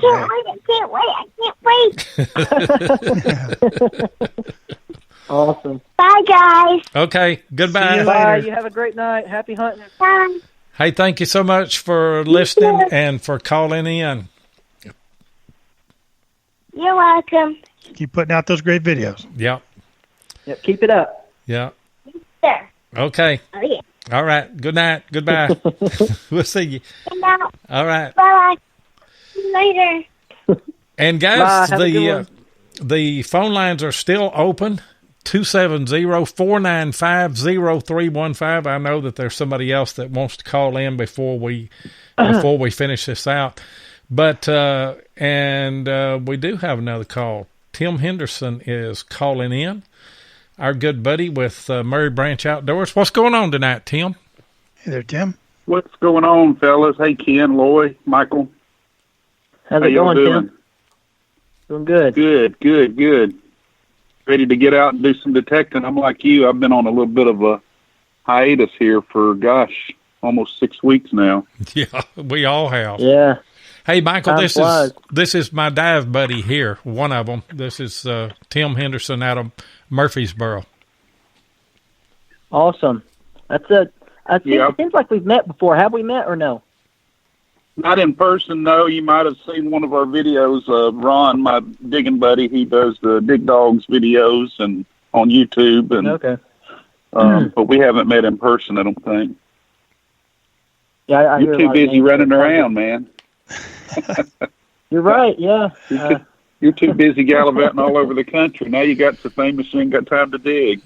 can't wait. Awesome. Bye, guys. Okay. Goodbye. See you Bye. later. You have a great night. Happy hunting. Bye. Hey, thank you so much for listening and for calling in. You're welcome. Keep putting out those great videos. Yeah. Yep, keep it up. Yeah. There. Okay. Oh, yeah. All right. Good night. Goodbye. We'll see you. Good night. All right. Bye. See you later. And guys, Bye. Have a good one. the phone lines are still open. 270-495-0315. I know that there's somebody else that wants to call in before we finish this out. But we do have another call. Tim Henderson is calling in. Our good buddy with Murray Branch Outdoors. What's going on tonight, Tim? Hey there, Tim. What's going on, fellas? Hey, Ken, Loy, Michael. How's How it y'all going, doing? Tim? Doing good. Good. Ready to get out and do some detecting. I'm like you. I've been on a little bit of a hiatus here for, almost 6 weeks now. Yeah, we all have. Yeah. Hey, Michael, Time flies. this is my dive buddy here, one of them. This is Tim Henderson out of Murfreesboro. Awesome. That's it. It seems like we've met before. Have we met or no? Not in person, no. You might have seen one of our videos. Ron, my digging buddy, he does the Dig Dogs videos and on YouTube. And, okay. But we haven't met in person, I don't think. Yeah, You're too busy running around, man. You're right, yeah. You're too busy gallivanting all over the country. Now you got so famous you ain't got time to dig.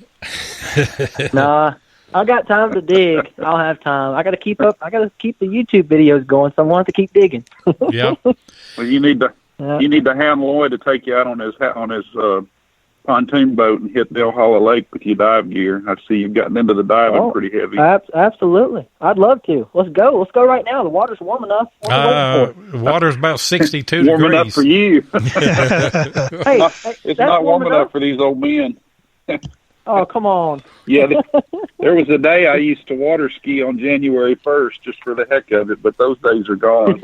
Nah, I got time to dig. I'll have time. I got to keep up. I got to keep the YouTube videos going, so I want to keep digging. Yeah. Well, you need to hand Lloyd to take you out on his pontoon boat and hit Del Hollow Lake with your dive gear. I see you've gotten into the diving pretty heavy. Absolutely. I'd love to. Let's go. Let's go right now. The water's warm enough. The water's about 62 warm degrees. Enough for you. Hey, it's not warm enough for these old men. Oh, come on. Yeah, there was a day I used to water ski on January 1st just for the heck of it, but those days are gone.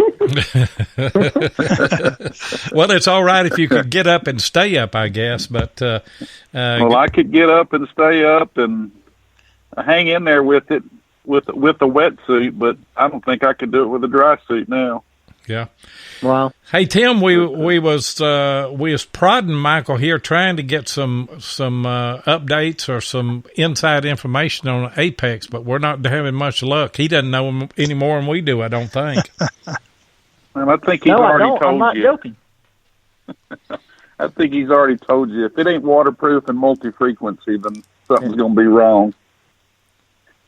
Well, it's all right if you could get up and stay up, I guess. But well, I could get up and stay up and hang in there with it with the wetsuit, but I don't think I could do it with a dry suit now. Yeah. Wow. Hey Tim, we was prodding Michael here, trying to get some updates or some inside information on Apex, but we're not having much luck. He doesn't know him any more than we do, I don't think. Well, I think he's already told you. I'm not joking. I think he's already told you. If it ain't waterproof and multi-frequency, then something's going to be wrong.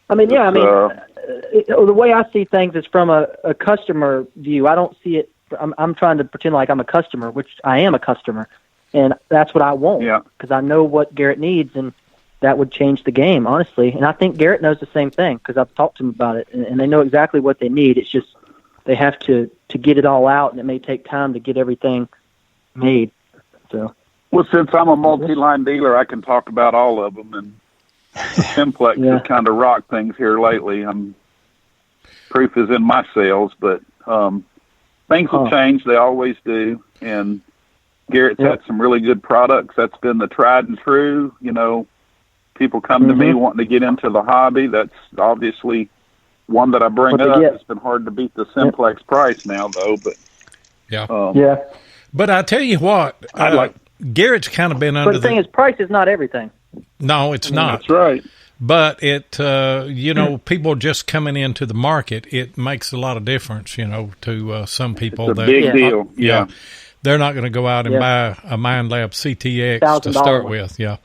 I mean, the way I see things is from a customer view. I don't see it. I'm trying to pretend like I'm a customer, which I am a customer, and that's what I want. Yeah. Because I know what Garrett needs, and that would change the game, honestly. And I think Garrett knows the same thing because I've talked to him about it, and they know exactly what they need. It's just they have to get it all out, and it may take time to get everything made. So. Well, since I'm a multi-line dealer, I can talk about all of them, and Simplex has kind of rocked things here lately. Proof is in my sales, but things will change. They always do. And Garrett's had some really good products. That's been the tried and true. You know, people come to me wanting to get into the hobby. That's obviously one that I bring up. It's been hard to beat the Simplex price now, though. But But I tell you what, Garrett's kind of been under. But the thing is, price is not everything. No, it's not. That's right. But it, people just coming into the market, it makes a lot of difference, to some people. It's a big deal. Yeah. They're not going to go out and buy a MindLab CTX to start with. Yeah.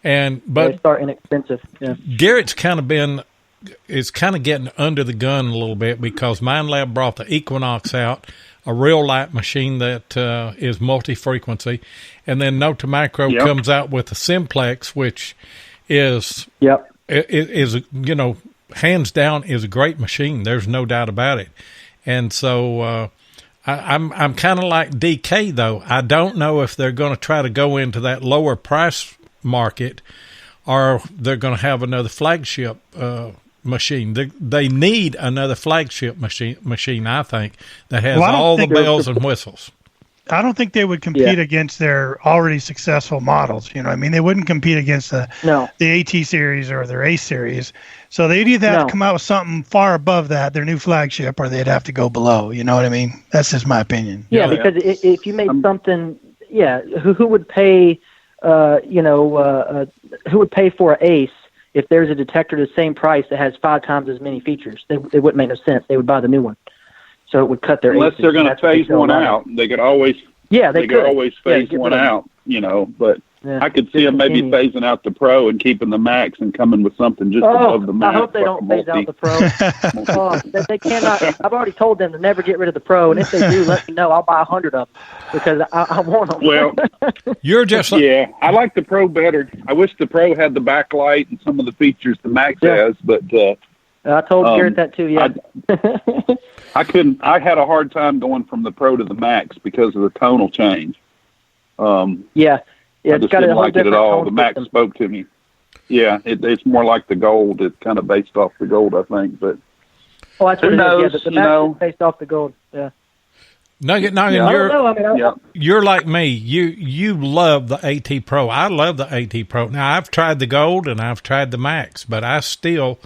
But they start inexpensive. Yeah. Garrett's kind of getting under the gun a little bit because MindLab brought the Equinox out, a real light machine that is multi-frequency, and then Note to Macro comes out with the Simplex, which is hands down is a great machine. There's no doubt about it. And so I'm kind of like DK though. I don't know if they're going to try to go into that lower price market or they're going to have another flagship machine. They need another flagship machine, I think, that has all the bells and whistles. I don't think they would compete against their already successful models. You know, I mean, they wouldn't compete against the AT series or their Ace series. So they'd either have to come out with something far above that, their new flagship, or they'd have to go below. You know what I mean? That's just my opinion. Yeah, because if you made something, who would pay, who would pay for an Ace if there's a detector the same price that has 5 times as many features? It wouldn't make no sense. They would buy the new one. So it would cut their unless they're going to phase one out. They could always they could always phase one out, but I could see them maybe phasing out the Pro and keeping the Max and coming with something just above the Max. I hope they don't phase out the Pro. They cannot. I've already told them to never get rid of the Pro, and if they do, let me know. I'll buy 100 of them because I want them. Well, you're just I like the Pro better. I wish the Pro had the backlight and some of the features the Max has, but I told Garrett that too. Yeah. I couldn't. I had a hard time going from the Pro to the Max because of the tonal change. I just didn't like it at all. The Max spoke to me. Yeah, it's more like the Gold. It's kind of based off the Gold, I think. But that's what it is. Yeah, the Max is based off the Gold. Yeah. Noggin, you're like me. You love the AT Pro. I love the AT Pro. Now I've tried the Gold and I've tried the Max, but I still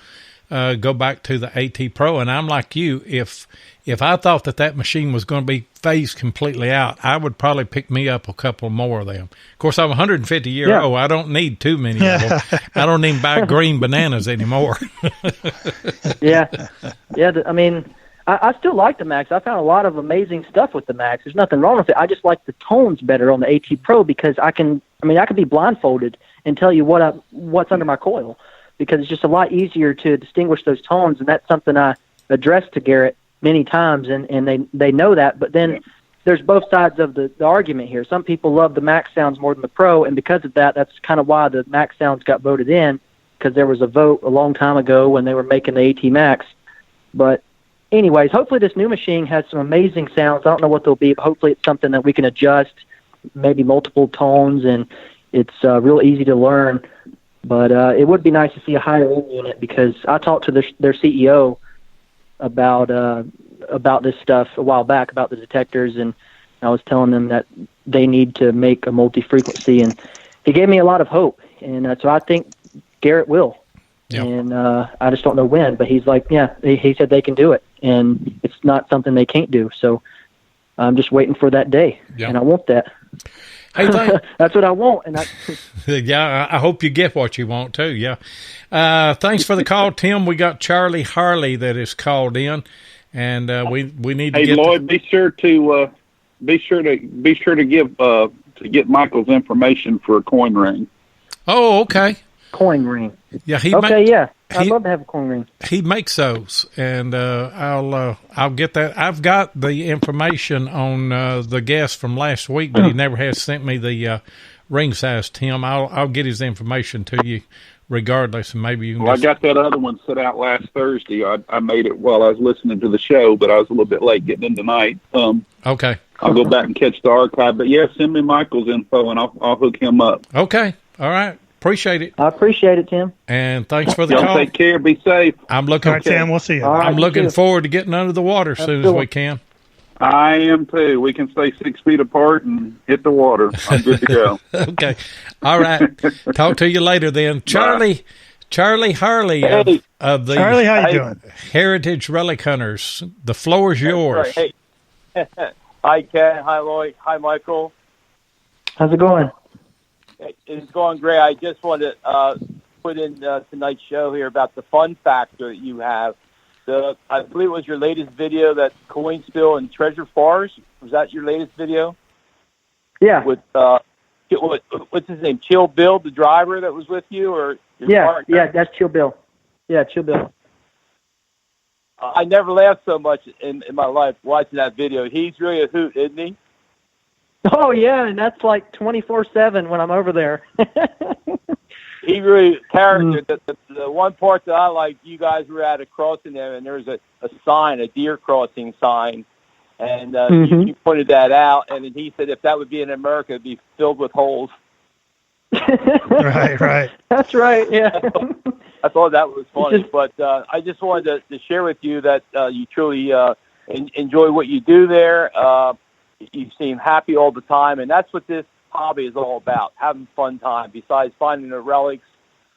go back to the AT Pro, and I'm like you. If I thought that machine was going to be phased completely out, I would probably pick me up a couple more of them. Of course, I'm 150-year-old. I don't need too many of them. I don't even buy green bananas anymore. I mean, I still like the Max. I found a lot of amazing stuff with the Max. There's nothing wrong with it. I just like the tones better on the AT Pro because I can be blindfolded and tell you what's under my coil because it's just a lot easier to distinguish those tones, and that's something I addressed to Garrett many times, and they know that. But then there's both sides of the argument here. Some people love the Max sounds more than the Pro, and because of that, that's kind of why the Max sounds got voted in, because there was a vote a long time ago when they were making the AT Max. But anyways, hopefully this new machine has some amazing sounds. I don't know what they'll be, but hopefully it's something that we can adjust, maybe multiple tones, and it's real easy to learn. But it would be nice to see a higher-end unit because I talked to their CEO about this stuff a while back, about the detectors, and I was telling them that they need to make a multi-frequency, and he gave me a lot of hope. And so I think Garrett will. Yep. And I just don't know when, but he's like, yeah, he said they can do it, and it's not something they can't do. So I'm just waiting for that day, and I want that. Hey, that's what I want. And yeah, I hope you get what you want too. Yeah. Thanks for the call, Tim. We got Charlie Harley that is called in, and we need to. Hey, Lloyd, be sure to get Michael's information for a coin ring. Oh, okay. Coin ring. Yeah, I'd love to have a coin ring. He makes those, and I'll get that. I've got the information on the guest from last week, but he never has sent me the ring size, Tim. I'll get his information to you regardless, and maybe you can. Well, I got that other one set out last Thursday. I made it while I was listening to the show, but I was a little bit late getting in tonight. Okay. I'll go back and catch the archive, but yeah, send me Michael's info, and I'll hook him up. Okay. All right. Appreciate it. I appreciate it, Tim. And thanks for the Y'all call. Take care. Be safe. I'm looking. All right, Tim. We'll see you. I'm looking forward to getting under the water as soon as we can. I am too. We can stay 6 feet apart and hit the water. I'm good to go. Okay. All right. Talk to you later then. Charlie Harley of the Charlie, how you doing? Heritage Relic Hunters. The floor is yours. Right. Hey. Hi, Ken. Hi, Lloyd. Hi, Michael. How's it going? It's going great. I just wanted to put in tonight's show here about the fun factor that you have. I believe it was your latest video, that coin spill in Treasure Forest. Was that your latest video? Yeah. With what's his name? Chill Bill, the driver that was with you, or your partner? Yeah, that's Chill Bill. Yeah, Chill Bill. I never laughed so much in my life watching that video. He's really a hoot, isn't he? Oh, yeah, and that's like 24/7 when I'm over there. He really character. The one part that I like, you guys were at a crossing there, and there was a sign, a deer crossing sign, and you pointed that out, and then he said if that would be in America, it'd be filled with holes. Right. That's right, yeah. I thought that was funny, but I just wanted to share with you that you truly enjoy what you do there. You seem happy all the time, and that's what this hobby is all about, having fun time. Besides finding the relics,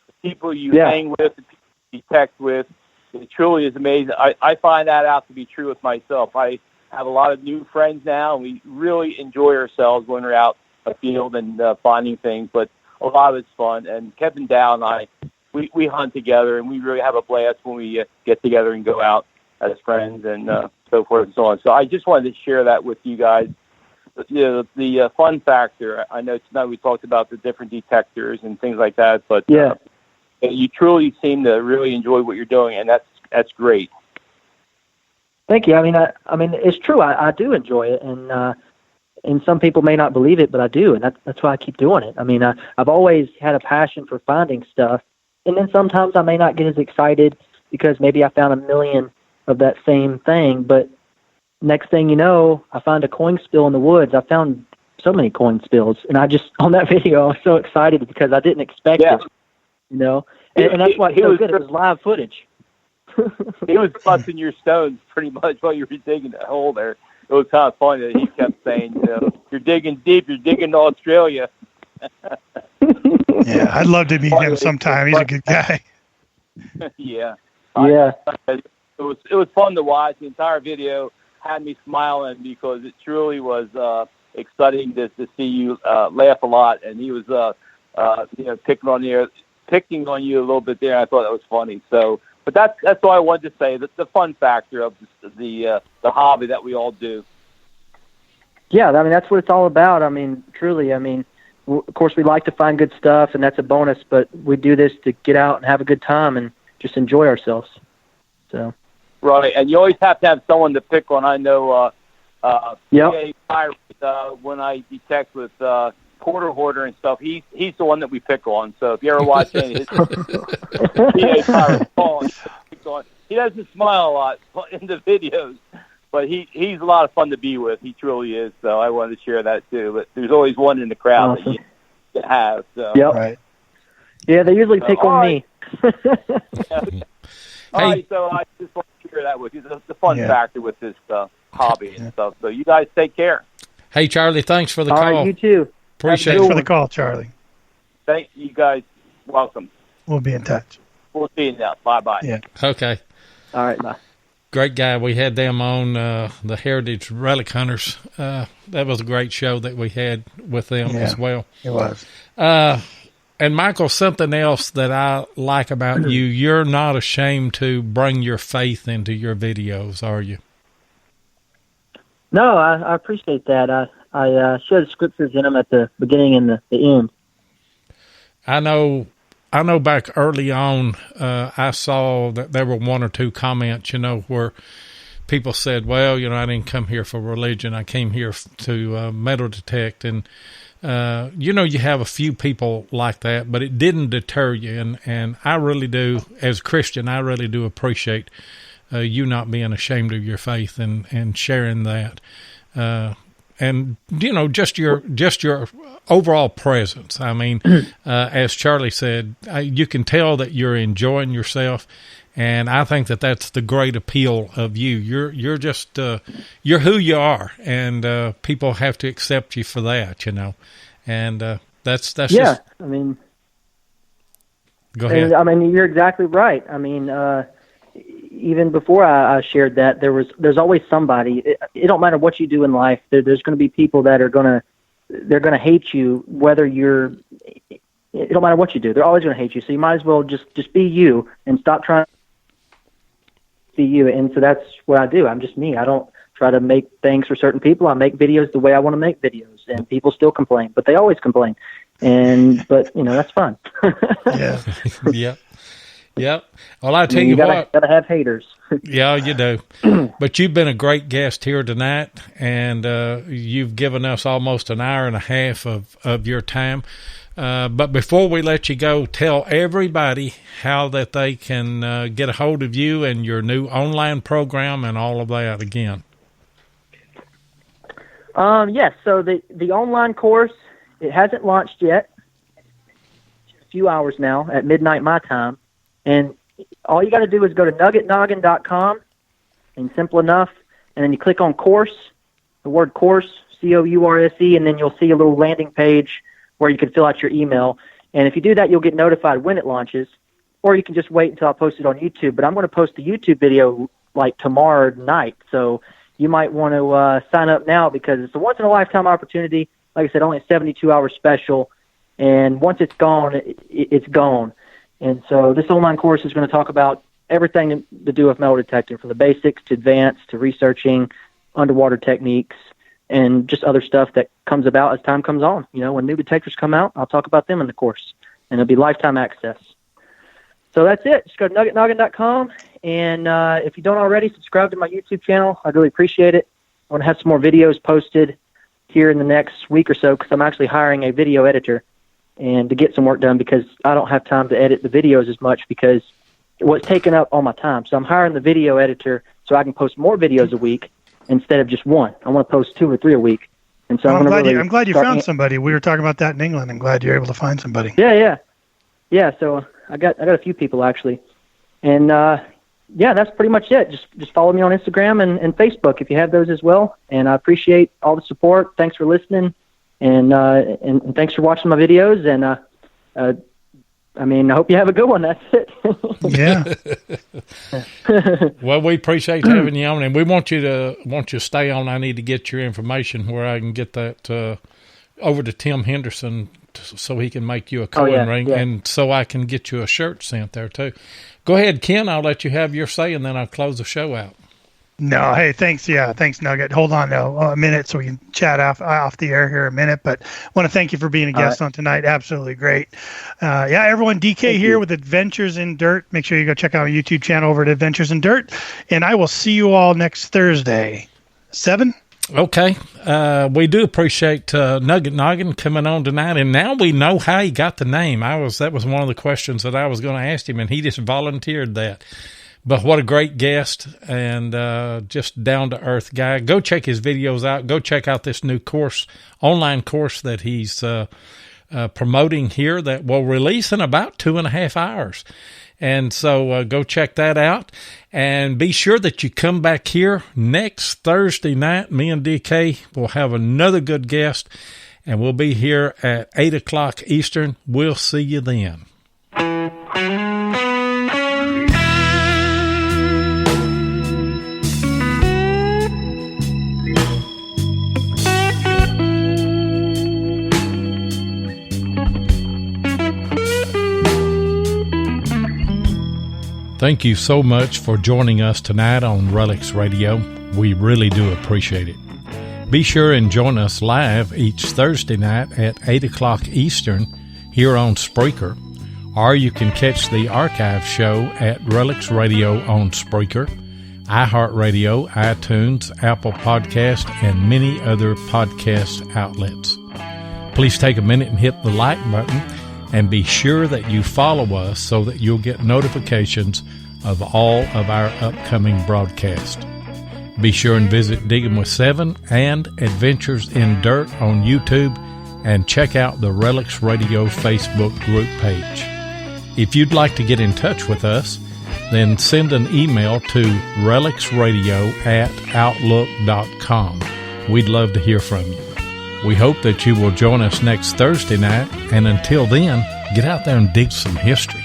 the people you hang with, the people you detect with, it truly is amazing. I find that out to be true with myself. I have a lot of new friends now, and we really enjoy ourselves when we're out afield and finding things, but a lot of it's fun. And Kevin Dow and I, we hunt together, and we really have a blast when we get together and go out as friends and so forth and so on. So I just wanted to share that with you guys. The fun factor. I know tonight we talked about the different detectors and things like that, but you truly seem to really enjoy what you're doing, and that's great. Thank you. I mean, it's true. I do enjoy it, and some people may not believe it, but I do, and that's why I keep doing it. I mean, I've always had a passion for finding stuff, and then sometimes I may not get as excited because maybe I found a million of that same thing, but next thing you know, I find a coin spill in the woods. I found so many coin spills, and on that video, I was so excited because I didn't expect it, and that's why it's so good. It was live footage. He was busting your stones pretty much while you were digging that hole there. It was kind of funny that he kept saying, you're digging deep, you're digging to Australia. Yeah, I'd love to meet him sometime. He's a good guy. Yeah. It was fun to watch. The entire video had me smiling because it truly was exciting to see you laugh a lot, and he was picking on you a little bit there. I thought that was funny. So But that's all I wanted to say. The fun factor of the hobby that we all do. Yeah, I mean, that's what it's all about. I mean, truly, I mean, of course, we like to find good stuff, and that's a bonus, but we do this to get out and have a good time and just enjoy ourselves. So. Right, and you always have to have someone to pick on. I know when I detect with quarter hoarder and stuff, he's the one that we pick on. So if you ever watch any of his PA Pirate calls, he doesn't smile a lot in the videos, but he's a lot of fun to be with. He truly is. So I wanted to share that too. But there's always one in the crowd that you have. So. Yep. Right. Yeah, they usually pick on me. All right, so I just want to share that with you. The fun factor with this hobby and stuff. So you guys take care. Hey, Charlie, thanks for the call. All right, you too. Appreciate it. Thanks for the call, Charlie. Thank you guys. Welcome. We'll be in touch. We'll see you now. Bye-bye. Yeah. Okay. All right, bye. Great guy. We had them on the Heritage Relic Hunters. That was a great show that we had with them as well. It was. And Michael, something else that I like about you, you're not ashamed to bring your faith into your videos, are you? No, I appreciate that. I share the scriptures in them at the beginning and the end. I know back early on, I saw that there were one or two comments, where people said, well, I didn't come here for religion. I came here to metal detect. And, you have a few people like that, but it didn't deter you. And I really do, as a Christian, I really do appreciate you not being ashamed of your faith and sharing that. And, just your overall presence. I mean, as Charlie said, you can tell that you're enjoying yourself. And I think that that's the great appeal of you. You're just, you're who you are, and people have to accept you for that, and that's just. I mean, go ahead. I mean, you're exactly right. I mean, even before I shared that, there's always somebody. It don't matter what you do in life. There's going to be people that are they're going to hate you, whether you're. It don't matter what you do. They're always going to hate you. So you might as well just be you and stop trying. See you, and so that's what I do. I'm just me. I don't try to make things for certain people. I make videos the way I want to make videos, and people still complain, but they always complain. But that's fun. Yeah. Yep. Well, I tell you what, gotta have haters. Yeah, you do. But you've been a great guest here tonight, and you've given us almost an hour and a half of your time. But before we let you go, tell everybody how that they can get a hold of you and your new online program and all of that again. Yes. So the online course, it hasn't launched yet. It's a few hours now at midnight my time. And all you got to do is go to NuggetNoggin.com, and simple enough. And then you click on course, the word course, COURSE, and then you'll see a little landing page where you can fill out your email. And if you do that, you'll get notified when it launches, or you can just wait until I post it on YouTube. But I'm going to post the YouTube video like tomorrow night. So you might want to sign up now, because it's a once-in-a-lifetime opportunity. Like I said, only a 72-hour special. And once it's gone, it's gone. And so this online course is going to talk about everything to do with metal detecting, from the basics to advanced to researching underwater techniques and just other stuff that comes about as time comes on. When new detectors come out, I'll talk about them in the course, and it'll be lifetime access. So that's it. Just go to NuggetNoggin.com, and if you don't already, subscribe to my YouTube channel. I'd really appreciate it. I want to have some more videos posted here in the next week or so, because I'm actually hiring a video editor and to get some work done, because I don't have time to edit the videos as much, because what's taking up all my time. So I'm hiring the video editor so I can post more videos a week instead of just one. I want to post 2 or 3 a week. And so I'm glad you found somebody. We were talking about that in England. I'm glad you're able to find somebody. Yeah. So I got a few people actually, and that's pretty much it. Just follow me on Instagram and Facebook if you have those as well. And I appreciate all the support. Thanks for listening, and thanks for watching my videos. And I hope you have a good one. That's it. Yeah. Well, we appreciate having you on, and we want you to stay on. I need to get your information where I can get that over to Tim Henderson so he can make you a coin ring, and so I can get you a shirt sent there too. Go ahead, Ken. I'll let you have your say, and then I'll close the show out. No, hey, thanks. Yeah, thanks, Nugget. Hold on a minute so we can chat off the air here a minute. But I want to thank you for being a guest on tonight. Absolutely great. Everyone, DK here with Adventures in Dirt. Make sure you go check out our YouTube channel over at Adventures in Dirt. And I will see you all next Thursday. 7? Okay. We do appreciate NuggetNoggin coming on tonight. And now we know how he got the name. That was one of the questions that I was going to ask him, and he just volunteered that. But what a great guest, and just down-to-earth guy. Go check his videos out. Go check out this new online course that he's promoting here that will release in about 2.5 hours. And so go check that out. And be sure that you come back here next Thursday night. Me and DK will have another good guest, and we'll be here at 8 o'clock Eastern. We'll see you then. Thank you so much for joining us tonight on RELICS Radio. We really do appreciate it. Be sure and join us live each Thursday night at 8 o'clock Eastern here on Spreaker, or you can catch the archive show at RELICS Radio on Spreaker, iHeartRadio, iTunes, Apple Podcast, and many other podcast outlets. Please take a minute and hit the like button, and be sure that you follow us so that you'll get notifications of all of our upcoming broadcasts. Be sure and visit Diggin with 7 and Adventures in Dirt on YouTube, and check out the RELICS Radio Facebook group page. If you'd like to get in touch with us, then send an email to relicsradio@outlook.com. We'd love to hear from you. We hope that you will join us next Thursday night, and until then, get out there and dig some history.